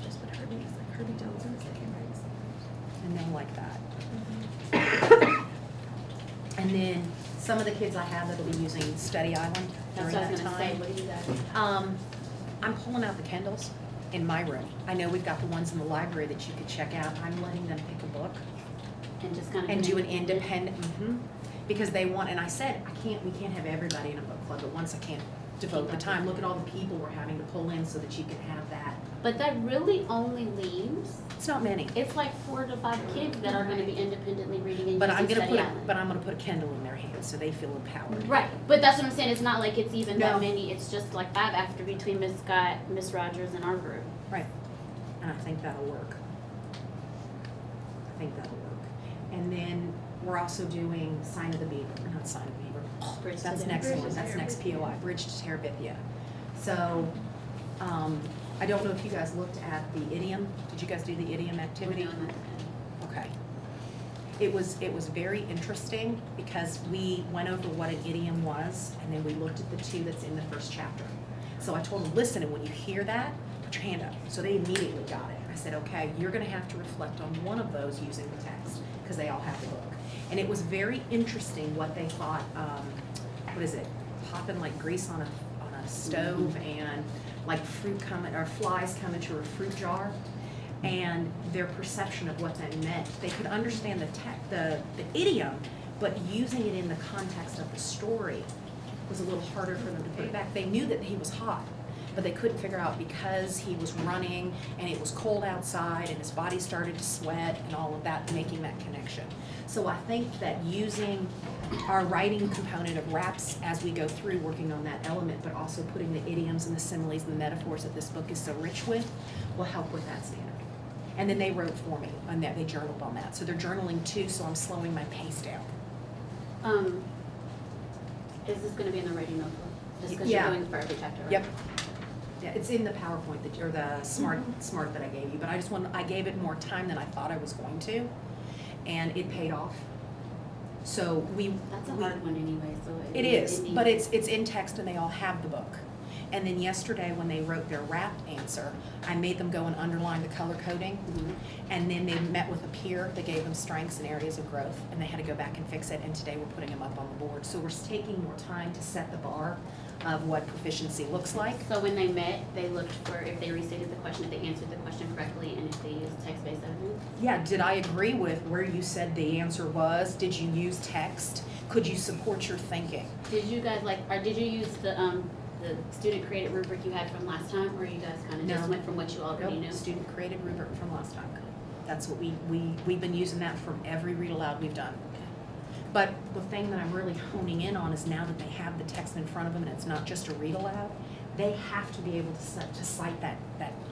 Just what hurdy is, like Kirby Jones in the second grade. And they'll like that. And then some of the kids I have that'll be using Study Island That's during what I was that gonna say, time. what do you guys? I'm pulling out the Kindles in my room. I know we've got the ones in the library that you could check out. I'm letting them pick a book And just kind of. and do an independent, because they want, and I said, we can't have everybody in a book club, but once I can't devote the time, look at all the people we're having to pull in so that you can have that. But that really only leaves, It's not many. it's like 4 to 5 kids that are gonna be independently reading and But I'm using gonna Study put Island. but I'm gonna put a Kindle in their hands so they feel empowered. Right, but that's what I'm saying, it's not like it's even No. that many, it's just like 5 after between Miss Scott, Miss Rogers, and our group. Right. And I think that'll work. And then we're also doing Sign of the Beaver, or not Sign of the Beaver. Bridge to That's the- next Bridge one, to that's next Terabithia. POI, Bridge to Terabithia. So, I don't know if you guys looked at the idiom. Did you guys do the idiom activity? We're doing that. Okay. It was very interesting because we went over what an idiom was and then we looked at the 2 that's in the first chapter. So I told them, listen, and when you hear that, put your hand up. So they immediately got it. I said, okay, you're gonna have to reflect on one of those using the text because they all have the book. And it was very interesting what they thought, what is it, popping like grease on a stove and like fruit coming, or flies coming to a fruit jar. And their perception of what that meant. They could understand the idiom, but using it in the context of the story was a little harder for them to put it back. They knew that he was hot, but they couldn't figure out because he was running and it was cold outside and his body started to sweat and all of that, making that connection. So I think that using our writing component of raps as we go through working on that element, but also putting the idioms and the similes and the metaphors that this book is so rich with, will help with that standard. And then they wrote for me on that, they journaled on that. So they're journaling too, so I'm slowing my pace down. Is this gonna be in the writing notebook? Just because Yeah. you're doing it for every chapter, right? Yep. Yeah, it's in the PowerPoint that, or the smart that I gave you, but I gave it more time than I thought I was going to, and it paid off. So That's a hard one anyway, so. It is, needs- but it's in text and they all have the book. And then yesterday, when they wrote their rap answer, I made them go and underline the color coding. And then they met with a peer that gave them strengths and areas of growth, and they had to go back and fix it, and today we're putting them up on the board. So we're taking more time to set the bar of what proficiency looks like. So when they met, they looked for if they restated the question, if they answered the question correctly, and if they used text-based evidence? Yeah, did I agree with where you said the answer was? Did you use text? Could you support your thinking? Did you guys did you use the student-created rubric you had from last time, or you guys kind of just No. went from what you already knew? Student created rubric from last time. That's what we've been using that from every read aloud we've done. But the thing that I'm really honing in on is now that they have the text in front of them and it's not just a read aloud, they have to be able to cite that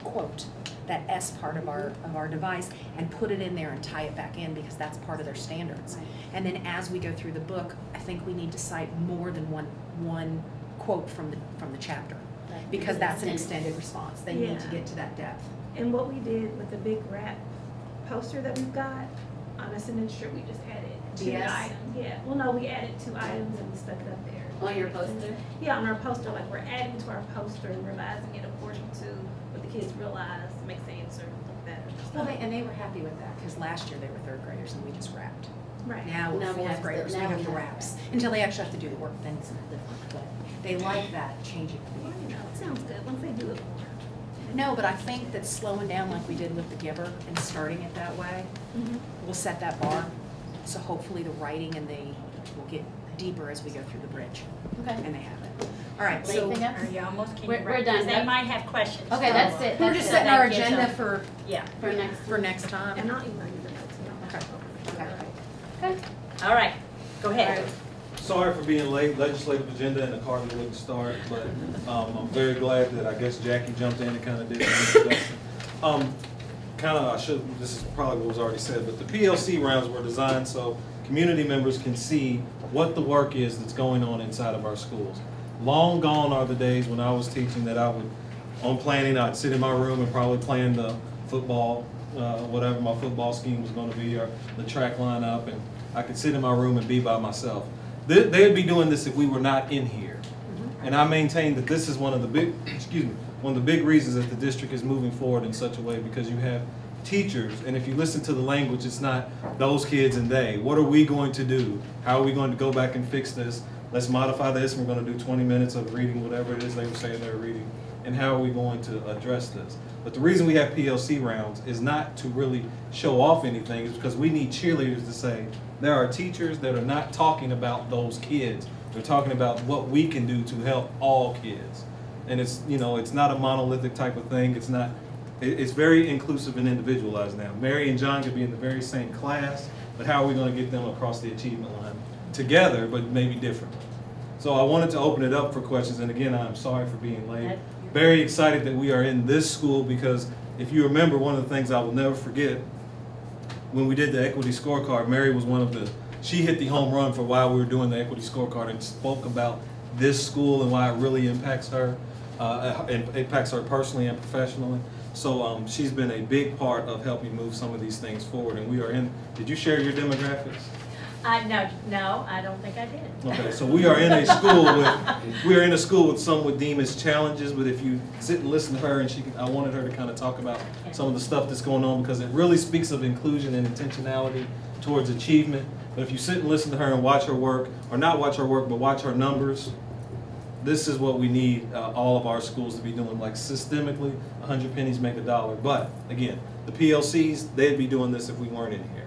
quote, that S part of our device, and put it in there and tie it back in because that's part of their standards. Right. And then as we go through the book, I think we need to cite more than one quote from the chapter, Right. because that's an extended response. They need to Yeah. get to that depth. And what we did with the big rap poster that we've got, on a signature, we just added 2 DS? items. Yeah, well, no, we added 2 items and we stuck it up there. On your poster? Yeah, on our poster, like we're adding to our poster and revising it according to what the kids realize, makes the answer look better. Well, they were happy with that because last year they were 3rd graders and we just rapped. Right. Now we're Now we have 4th to- graders, we now have we the have raps. that. Until they actually have to do the work, then it's different. But they like that changing. Well, you know, it sounds good once they do it more. No, but I think that slowing down like we did with the Giver and starting it that way will set that bar. So hopefully the writing and will get deeper as we go through the bridge. Okay. And they have it. All right, so Anything else? Are you almost, can you We're wrap- done. 'cause they might have questions. Okay, so, that's it. we're That's just it. setting our That gives agenda them- for Yeah. For next time. And I'll email you the notes. You don't have to. Okay. All right, go ahead. Sorry for being late, legislative agenda and the car wouldn't start, but I'm very glad that I guess Jackie jumped in and kind of did the introduction. This is probably what was already said, but the PLC rounds were designed so community members can see what the work is that's going on inside of our schools. Long gone are the days when I was teaching that I would, on planning, I'd sit in my room and probably plan the football, whatever my football scheme was going to be, or the track lineup, and I could sit in my room and be by myself. They'd be doing this if we were not in here. And I maintain that this is one of the big, one of the big reasons that the district is moving forward in such a way, because you have teachers, and if you listen to the language, it's not those kids and they. What are we going to do? How are we going to go back and fix this? Let's modify this. We're going to do 20 minutes of reading whatever it is they were saying they were reading. And how are we going to address this? But the reason we have PLC rounds is not to really show off anything. It's because we need cheerleaders to say, there are teachers that are not talking about those kids. They're talking about what we can do to help all kids. And it's, you know, it's not a monolithic type of thing. It's not, it's very inclusive and individualized now. Mary and John could be in the very same class, but how are we going to get them across the achievement line together, but maybe differently? So I wanted to open it up for questions, and again, I'm sorry for being late. Very excited that we are in this school, because if you remember, one of the things I will never forget, when we did the equity scorecard, Mary was one of the, she hit the home run for why we were doing the equity scorecard and spoke about this school and why it really impacts her, impacts her personally and professionally. So she's been a big part of helping move some of these things forward, and we are in, did you share your demographics? No, I don't think I did. Okay, so we are in a school with some would deem as challenges, but if you sit and listen to her, and I wanted her to kind of talk about some of the stuff that's going on, because it really speaks of inclusion and intentionality towards achievement. But if you sit and listen to her and watch her work, or not watch her work, but watch her numbers, this is what we need all of our schools to be doing. Like systemically, 100 pennies make a dollar. But again, the PLCs, they'd be doing this if we weren't in here.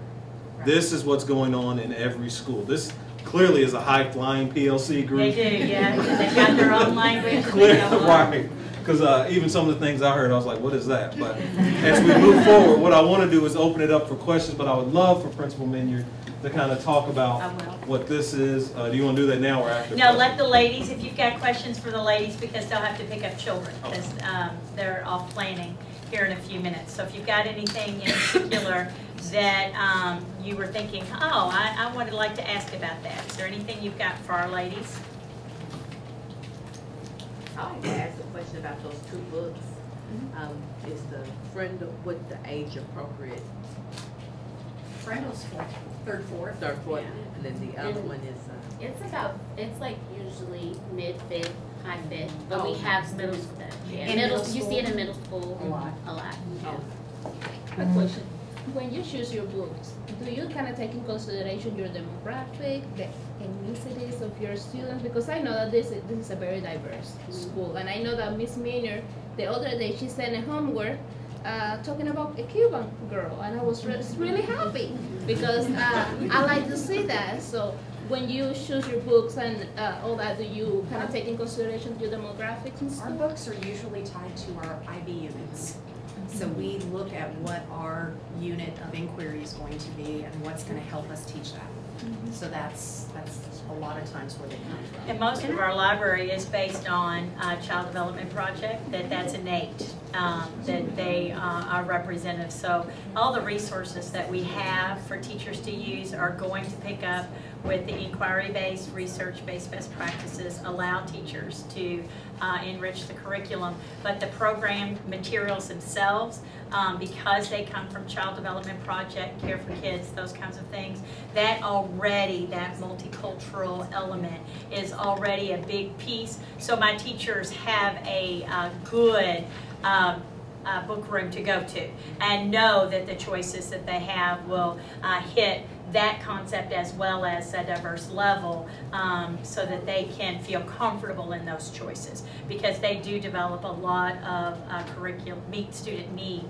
This is what's going on in every school. This clearly is a high-flying PLC group. They do, yeah. They've got their own language. Right. Because even some of the things I heard, I was like, what is that? But as we move forward, what I want to do is open it up for questions, but I would love for Principal Minyard to kind of talk about what this is. Do you want to do that now or after? No, let the ladies, if you've got questions for the ladies, because they'll have to pick up children, because they're off planning here in a few minutes. So if you've got anything in particular that you were thinking, oh, I would like to ask about that. Is there anything you've got for our ladies? I like to ask a question about those two books. Is the Friendle with the age appropriate? Friendle's third, fourth. Third, fourth, Yeah. and then the other one is. It's like usually mid-fifth, high-fifth, but we Oh, have middle students that, yeah, In middle you see it school? in middle school A lot. yeah. A question. When you choose your books, do you kind of take in consideration your demographic, the ethnicities of your students? Because I know that this is a very diverse school, and I know that Miss Maynard, the other day, she sent a homework talking about a Cuban girl, and I was really happy because I like to see that. So when you choose your books and all that, do you kind of take in consideration your demographics and Our stuff? books are usually tied to our IB units. So we look at what our unit of inquiry is going to be and what's going to help us teach that. So that's a lot of times where they come from. And most of our library is based on Child Development Project, that's innate, that they are representative. So all the resources that we have for teachers to use are going to pick up with the inquiry-based, research-based best practices, allow teachers to enrich the curriculum. But the program materials themselves, because they come from Child Development Project, Care for Kids, those kinds of things, that multicultural element is already a big piece. So my teachers have a good book room to go to and know that the choices that they have will hit that concept as well as a diverse level, so that they can feel comfortable in those choices, because they do develop a lot of curriculum, meet student need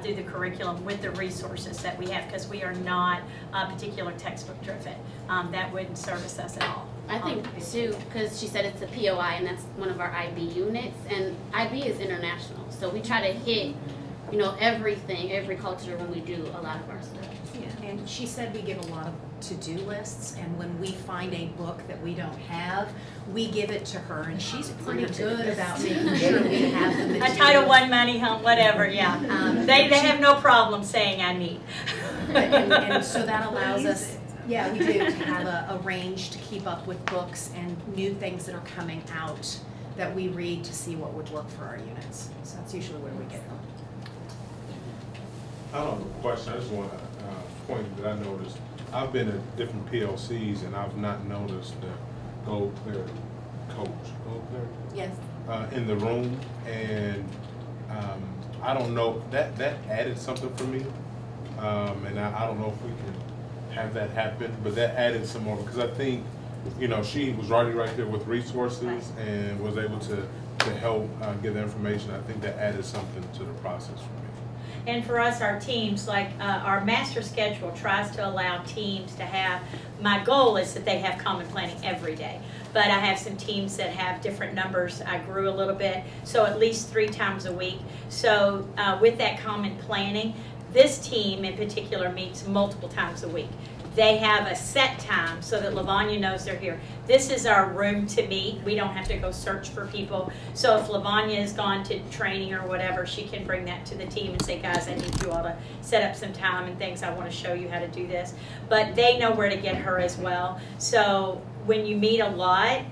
through the curriculum with the resources that we have, because we are not particular textbook driven. That wouldn't service us at all. I think too, because she said it's a POI and that's one of our IB units, and IB is international, so we try to hit, everything, every culture when we do a lot of our stuff. Yeah. And she said we give a lot of to-do lists, and when we find a book that we don't have, we give it to her, and she's pretty good about making sure we have the material. A Title I money home, whatever, yeah. They have no problem saying I need. And so that allows us, yeah, we do, to have a range to keep up with books and new things that are coming out that we read to see what would work for our units. So that's usually where we get them. I don't have a question. I just want to point that I noticed. I've been at different PLCs and I've not noticed the Gold Clear coach, Gold Clear? Yes. In the room, and I don't know, that added something for me. And I don't know if we can have that happen, but that added some more, because I think, you know, she was already right there with resources and was able to help get the information. I think that added something to the process for me. And for us, our teams, like our master schedule tries to allow teams to have, my goal is that they have common planning every day. But I have some teams that have different numbers. I grew a little bit, so at least 3 times a week. So with that common planning, this team in particular meets multiple times a week. They have a set time so that Lavanya knows they're here. This is our room to meet. We don't have to go search for people. So if Lavanya has gone to training or whatever, she can bring that to the team and say, guys, I need you all to set up some time and things. I want to show you how to do this. But they know where to get her as well. So when you meet a lot,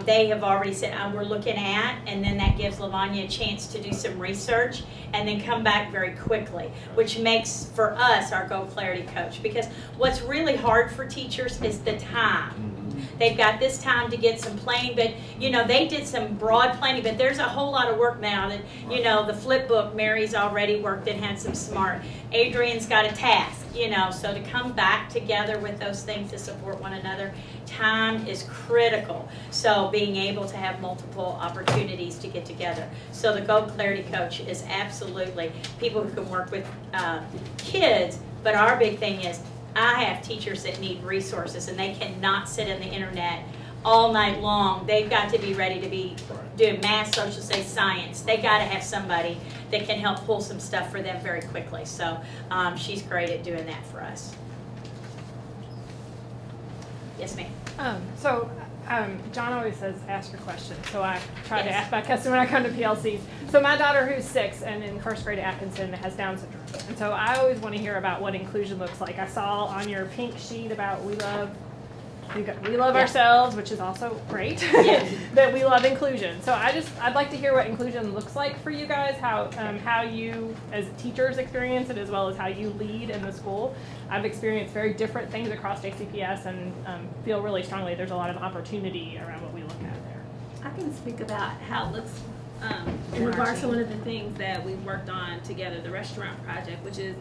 they have already said, we're looking at, and then that gives Lavanya a chance to do some research and then come back very quickly, which makes, for us, our Go Clarity coach. Because what's really hard for teachers is the time. They've got this time to get some planning, but, you know, they did some broad planning, but there's a whole lot of work now that, you know, the flip book, Mary's already worked and had some smart. Adrian's got a task, you know, so to come back together with those things to support one another, time is critical. So being able to have multiple opportunities to get together. So the Go Clarity coach is absolutely people who can work with kids, but our big thing is I have teachers that need resources and they cannot sit on the internet all night long. They've got to be ready to be doing math, social studies, science. They got to have somebody that can help pull some stuff for them very quickly. So she's great at doing that for us. Yes, ma'am. John always says, ask your question. So I try to ask my question when I come to PLCs. So my daughter, who's 6 and in first grade at Atkinson, has Down syndrome. And so I always want to hear about what inclusion looks like. I saw on your pink sheet about we love ourselves, which is also great, that we love inclusion. So I'd like to hear what inclusion looks like for you guys, how you as teachers experience it, as well as how you lead in the school. I've experienced very different things across JCPS and feel really strongly there's a lot of opportunity around what we look at there. I can speak about how it looks in regards to one of the things that we worked on together, the restaurant project, which is,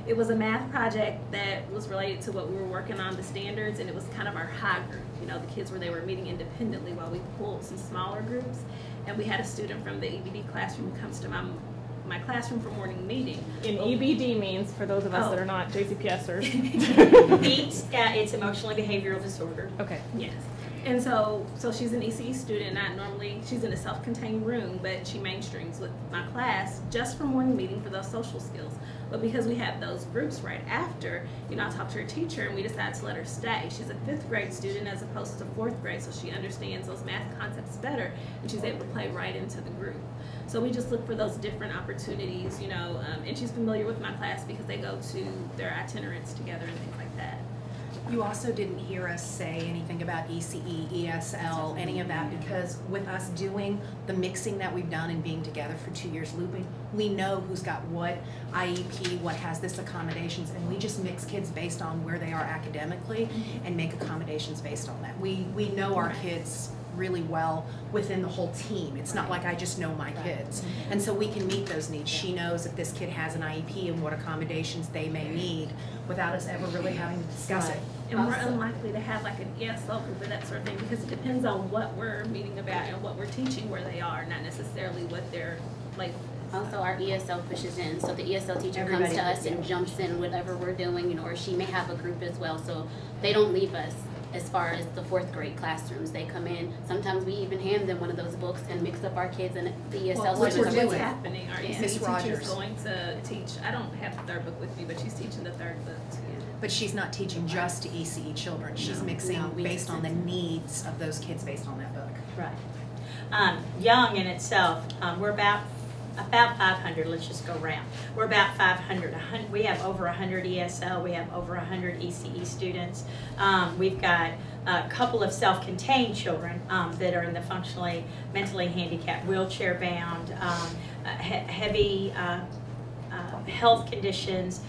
it was a math project that was related to what we were working on, the standards, and it was kind of our high group. You know, the kids where they were meeting independently while we pulled some smaller groups. And we had a student from the EBD classroom who comes to my classroom for morning meeting. And EBD means, for those of us that are not JCPSers. It's emotionally behavioral disorder. Okay. Yes. And so she's an ECE student, not normally, she's in a self-contained room, but she mainstreams with my class just for morning meeting for those social skills. But because we have those groups right after, you know, I talked to her teacher and we decided to let her stay. She's a 5th grade student as opposed to 4th grade, so she understands those math concepts better and she's able to play right into the group. So we just look for those different opportunities, you know, and she's familiar with my class because they go to their itinerants together and things like that. You also didn't hear us say anything about ECE, ESL, any of that, because with us doing the mixing that we've done and being together for 2 years looping, we know who's got what IEP, what has this accommodations, and we just mix kids based on where they are academically and make accommodations based on that. We know our kids really well within the whole team. It's not like I just know my kids. And so we can meet those needs. She knows if this kid has an IEP and what accommodations they may need without us ever really having to discuss it. And we're unlikely to have like an ESL group or that sort of thing because it depends on what we're meeting about and what we're teaching where they are, not necessarily what they're like. Also, our ESL pushes in, so the ESL teacher comes to us and jumps in whatever we're doing, you know, or she may have a group as well, so they don't leave us. As far as the 4th grade classrooms, they come in. Sometimes we even hand them one of those books and mix up our kids and the ESL Which students. is what's happening. Our Miss ECE teacher is Rogers going to teach. I don't have the 3rd book with me, but she's teaching the 3rd book too. But she's not teaching just to ECE children. She's mixing based on the needs of those kids based on that book. Right. Young in itself, we're about 500, let's just go round. We're about 500. We have over 100 ESL. We have over 100 ECE students. We've got a couple of self-contained children that are in the functionally, mentally handicapped, wheelchair-bound, heavy health conditions,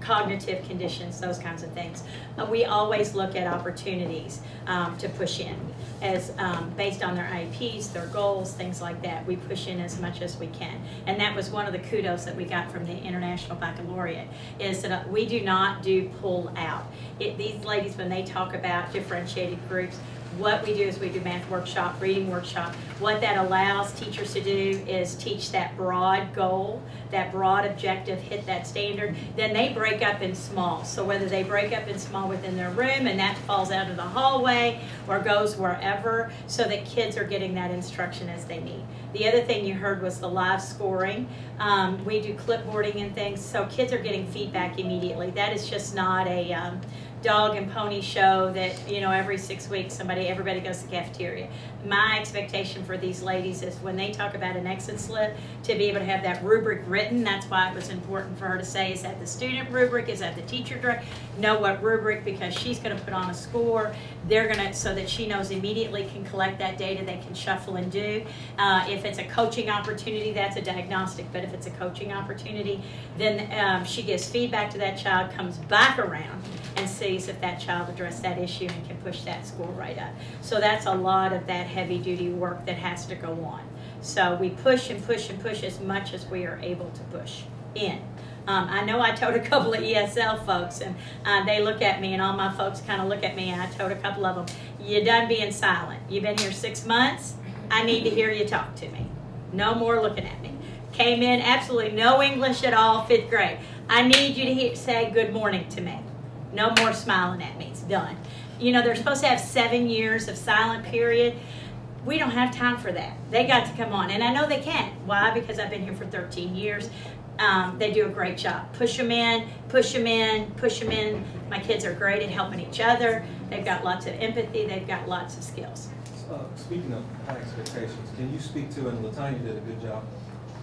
cognitive conditions, those kinds of things. We always look at opportunities to push in, as based on their IEPs, their goals, things like that. We push in as much as we can, and that was one of the kudos that we got from the International Baccalaureate, is that we do not do pull out. These ladies, when they talk about differentiated groups, what we do is we do math workshop, reading workshop. What that allows teachers to do is teach that broad goal, that broad objective, hit that standard. Then they break up in small. So whether they break up in small within their room and that falls out of the hallway or goes wherever, so that kids are getting that instruction as they need. The other thing you heard was the live scoring. We do clipboarding and things, so kids are getting feedback immediately. That is just not a dog and pony show that, you know, every 6 weeks everybody goes to the cafeteria. My expectation for these ladies is when they talk about an exit slip, to be able to have that rubric written. That's why it was important for her to say, is that the student rubric, is that the teacher direct? Know what rubric, because she's going to put on a score. They're going to, so that she knows immediately, can collect that data, they can shuffle and do. If it's a coaching opportunity, that's a diagnostic, but if it's a coaching opportunity, then she gives feedback to that child, comes back around and sees if that child addressed that issue and can push that score right up. So that's a lot of that heavy duty work that has to go on. So we push and push and push as much as we are able to push in. I know I told a couple of ESL folks, and they look at me, and all my folks kind of look at me, and I told a couple of them, you're done being silent. You've been here 6 months. I need to hear you talk to me. No more looking at me. Came in, absolutely no English at all, 5th grade. I need you to say good morning to me. No more smiling at me. It's done. You know, they're supposed to have 7 years of silent period. We don't have time for that. They got to come on, and I know they can. Why? Because I've been here for 13 years. They do a great job. Push them in, push them in, push them in. My kids are great at helping each other. They've got lots of empathy. They've got lots of skills. Speaking of high expectations, can you speak to, and LaTanya did a good job,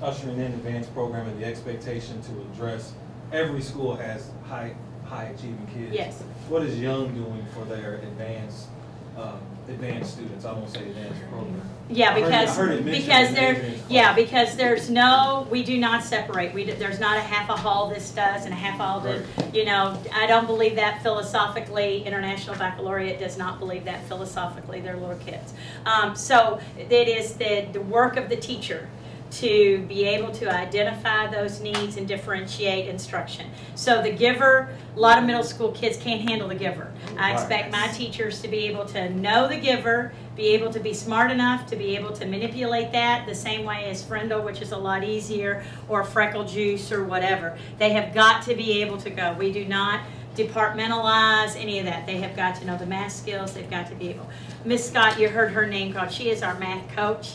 ushering in advanced program and the expectation to address, every school has high achieving kids. Yes. What is Young doing for their advanced students? I won't say advanced program. Yeah, because there's no, we do not separate. There's not a half a hall this does and a half a hall does. You know, I don't believe that philosophically. International Baccalaureate does not believe that philosophically. They're little kids. So it is the work of the teacher to be able to identify those needs and differentiate instruction. So the giver, a lot of middle school kids can't handle the giver. I expect my teachers to be able to know the giver, be able to be smart enough to be able to manipulate that the same way as Friendle, which is a lot easier, or Freckle Juice or whatever. They have got to be able to go. We do not departmentalize any of that. They have got to know the math skills. They've got to be able. Miss Scott, you heard her name called. She is our math coach.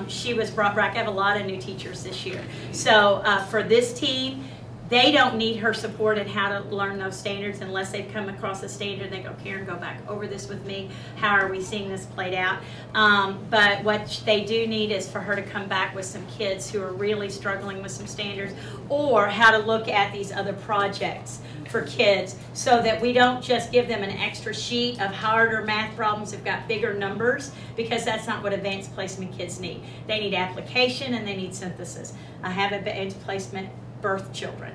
She was brought back. I have a lot of new teachers this year. So for this team, they don't need her support in how to learn those standards unless they've come across a standard. They go, Karen, go back over this with me. How are we seeing this played out? But what they do need is for her to come back with some kids who are really struggling with some standards, or how to look at these other projects for kids, so that we don't just give them an extra sheet of harder math problems that have got bigger numbers, because that's not what advanced placement kids need. They need application and they need synthesis. I have advanced placement birth children.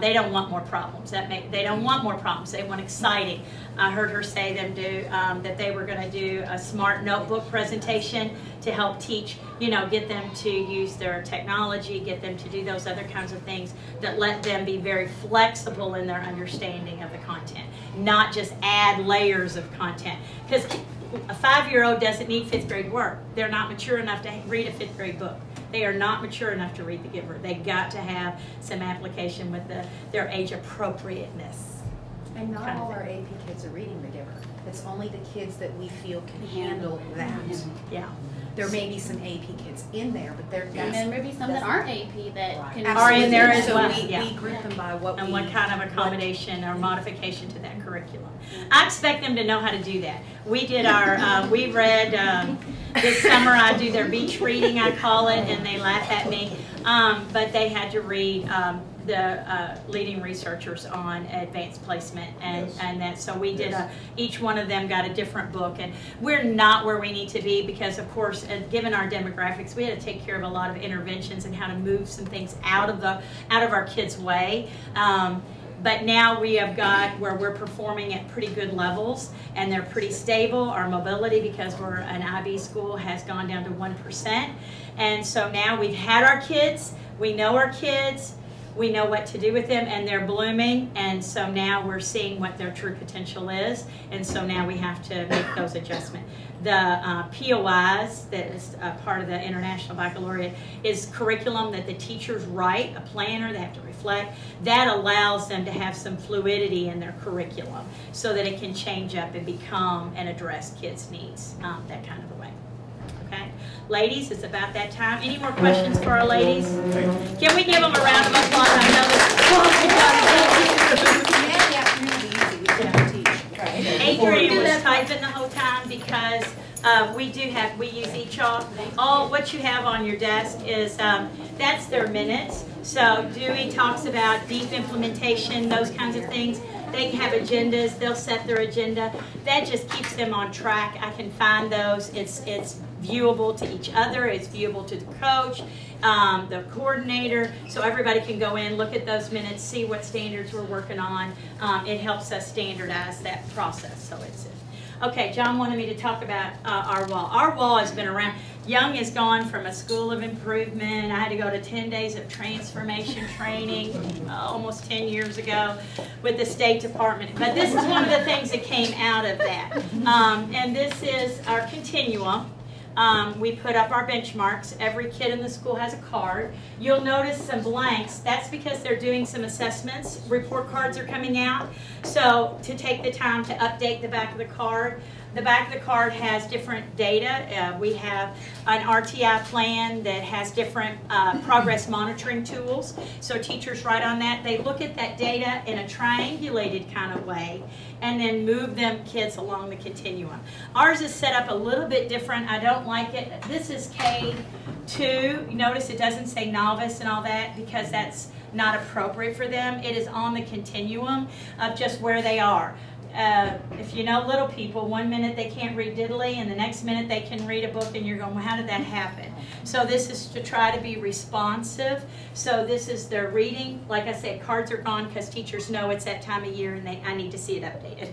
They don't want more problems. They don't want more problems. They want exciting. I heard her say that they were going to do a smart notebook presentation to help teach, get them to use their technology, get them to do those other kinds of things that let them be very flexible in their understanding of the content, not just add layers of content. Because a 5-year-old doesn't need 5th grade work. They're not mature enough to read a 5th grade book. They are not mature enough to read the giver. They've got to have some application with their age appropriateness. And not all our AP kids are reading the giver. It's only the kids that we feel can handle that. Yeah. There may be some AP kids in there, but they're and then maybe some that aren't AP that can are in there as well. So we group them by what kind of accommodation or modification to that curriculum. I expect them to know how to do that. We did our we read This summer I do their beach reading, I call it, and they laugh at me. But they had to read the leading researchers on advanced placement, and that, so we did each one of them got a different book, and we're not where we need to be because, of course, given our demographics, we had to take care of a lot of interventions and how to move some things out of our kids' way. But now we have got where we're performing at pretty good levels, and they're pretty stable. Our mobility, because we're an IB school, has gone down to 1%. And so now we've had our kids, we know our kids, we know what to do with them, and they're blooming. And so now we're seeing what their true potential is. And so now we have to make those adjustments. The POIs, that is part of the International Baccalaureate, is curriculum that the teachers write, a planner, they have to reflect. That allows them to have some fluidity in their curriculum so that it can change up and become and address kids' needs, that kind of a way. Okay? Ladies, it's about that time. Any more questions for our ladies? Can we give them a round of applause? I know Adrian was typing the whole time because we use each all what you have on your desk is that's their minutes. So Dewey talks about deep implementation, those kinds of things. They have agendas, they'll set their agenda. That just keeps them on track. I can find those. It's viewable to each other, it's viewable to the coach, the coordinator, so everybody can go in, look at those minutes, see what standards we're working on. It helps us standardize that process. So it's okay. John wanted me to talk about our wall. Our wall has been around. Young has gone from a school of improvement. I had to go to 10 days of transformation training almost 10 years ago with the State Department. But this is one of the things that came out of that. And this is our continuum. We put up our benchmarks. Every kid in the school has a card. You'll notice some blanks. That's because they're doing some assessments. Report cards are coming out. So to take the time to update the back of the card. The back of the card has different data. We have an RTI plan that has different progress monitoring tools. So teachers write on that. They look at that data in a triangulated kind of way and then move them kids along the continuum. Ours is set up a little bit different. I don't like it. This is K2. You notice it doesn't say novice and all that because that's not appropriate for them. It is on the continuum of just where they are. If you know little people, one minute they can't read diddly and the next minute they can read a book and you're going, well, how did that happen? So this is to try to be responsive. So this is their reading. Like I said, cards are gone because teachers know it's that time of year and I need to see it updated.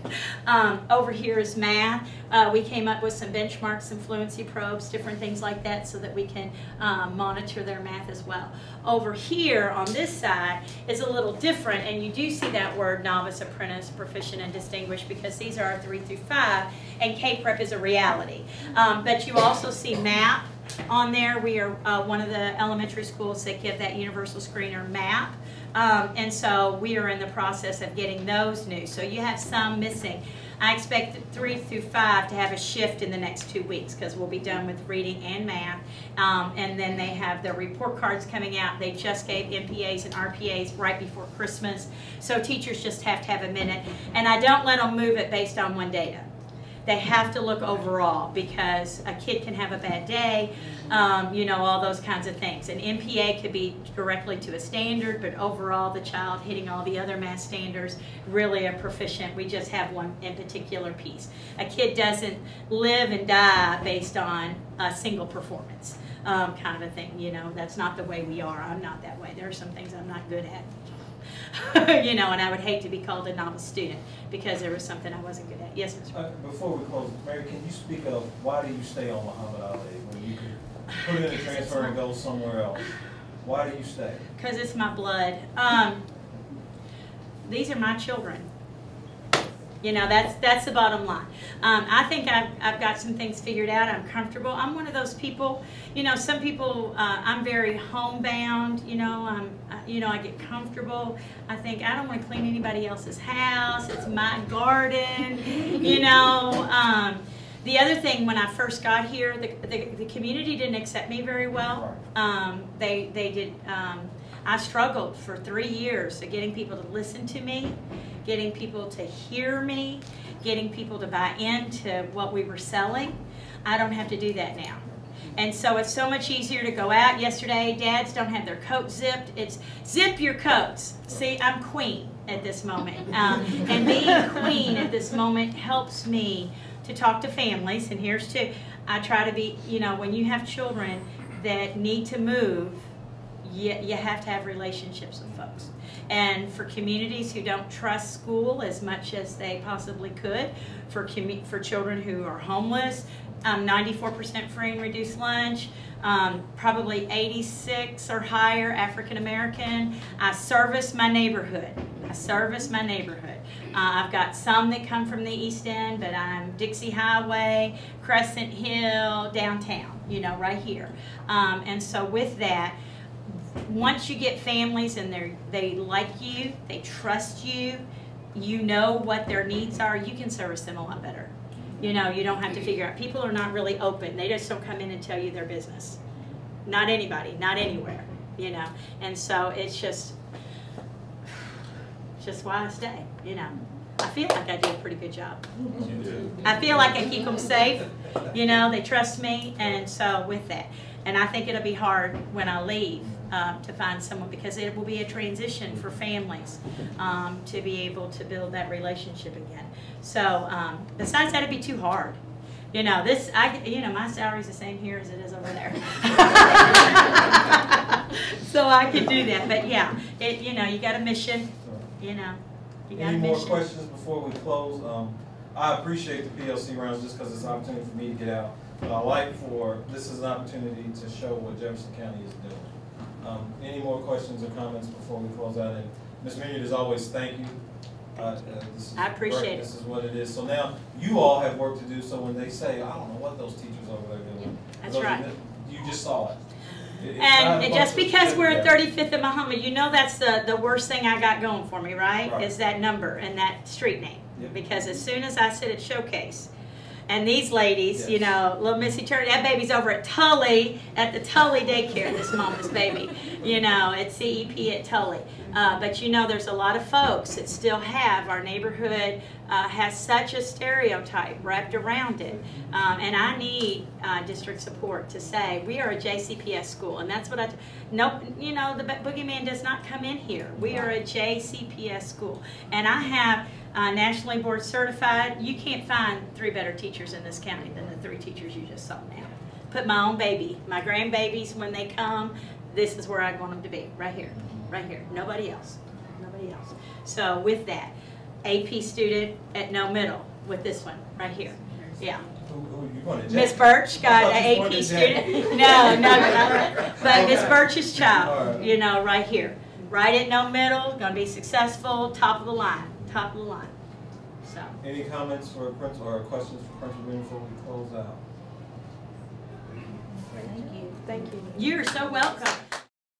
Over here is math. We came up with some benchmarks, some fluency probes, different things like that so that we can monitor their math as well. Over here on this side is a little different, and you do see that word novice, apprentice, proficient, and distinguished because these are our 3 through 5, and K-Prep is a reality. But you also see MAP on there. We are one of the elementary schools that give that universal screener MAP. And so we are in the process of getting those new. So you have some missing. I expect 3 through 5 to have a shift in the next 2 weeks because we'll be done with reading and math. And then they have their report cards coming out. They just gave MPAs and RPAs right before Christmas. So teachers just have to have a minute. And I don't let them move it based on one data. They have to look overall because a kid can have a bad day, you know, all those kinds of things. An MPA could be directly to a standard, but overall the child hitting all the other math standards, really a proficient. We just have one in particular piece. A kid doesn't live and die based on a single performance kind of a thing, you know. That's not the way we are. I'm not that way. There are some things I'm not good at. You know, and I would hate to be called a novice student because there was something I wasn't good at. Yes, Mr. Before we close, Mary, can you speak of why do you stay on Muhammad Ali when you could put in a transfer and go somewhere else? Why do you stay? Because it's my blood. These are my children. You know, that's the bottom line. I think I've got some things figured out. I'm comfortable. I'm one of those people, you know, some people, I'm very homebound, you know, I get comfortable. I think I don't want to clean anybody else's house. It's my garden, you know. The other thing, when I first got here, the community didn't accept me very well. They did. I struggled for 3 years of getting people to listen to me, getting people to hear me, getting people to buy into what we were selling. I don't have to do that now. And so it's so much easier to go out. Yesterday, dads don't have their coats zipped. It's zip your coats. See, I'm queen at this moment. And being queen at this moment helps me to talk to families. And here's two. I try to be, you know, when you have children that need to move, you have to have relationships with folks. And for communities who don't trust school as much as they possibly could, for children who are homeless, 94% free and reduced lunch, probably 86 or higher African American. I service my neighborhood. I've got some that come from the East End, but I'm Dixie Highway, Crescent Hill, downtown, you know, right here. And so with that, once you get families and they like you, they trust you, you know what their needs are, you can service them a lot better. You know, you don't have to figure out. People are not really open. They just don't come in and tell you their business. Not anybody, not anywhere, you know. And so it's just why I stay, you know. I feel like I do a pretty good job. I feel like I keep them safe. You know, they trust me. And so with that. And I think it'll be hard when I leave to find someone, because it will be a transition for families to be able to build that relationship again. So besides that, it'd be too hard. You know, my salary's the same here as it is over there. So I could do that. But yeah, you know, you got a mission. You know, you got a mission. Any more questions before we close? I appreciate the PLC rounds just because it's an opportunity for me to get out. But I like this is an opportunity to show what Jefferson County is doing. Any more questions or comments before we close out? And Ms. Miniard, as always, thank you. I appreciate it. This is what it is. So now you all have work to do. So when they say, I don't know what those teachers over there are doing. That's right. You just saw it. And just because we're at 35th and Muhammad, you know that's the worst thing I got going for me, right? Is that number and that street name. Yep. Because as soon as I sit at Showcase, and these ladies, yes, you know, little Missy Turner, that baby's over at Tully, at the Tully daycare this moment, this baby. You know, at CEP at Tully. But you know, there's a lot of folks that still have, our neighborhood has such a stereotype wrapped around it. And I need district support to say, we are a JCPS school. And that's what you know, the boogeyman does not come in here. We are a JCPS school. And I have nationally board certified. You can't find 3 better teachers in this county than the 3 teachers you just saw now. Put my own baby, my grandbabies, when they come, this is where I want them to be, right here, right here. Nobody else, nobody else. So with that, AP student at No Middle with this one right here, yeah. Miss Birch got an AP student. No, but Miss Birch's child, you know, right here, right at No Middle, going to be successful, top of the line. Top of the line. So. Any comments for Principal or questions for Principal Green before we close out? Thank you. Thank you. You're so welcome.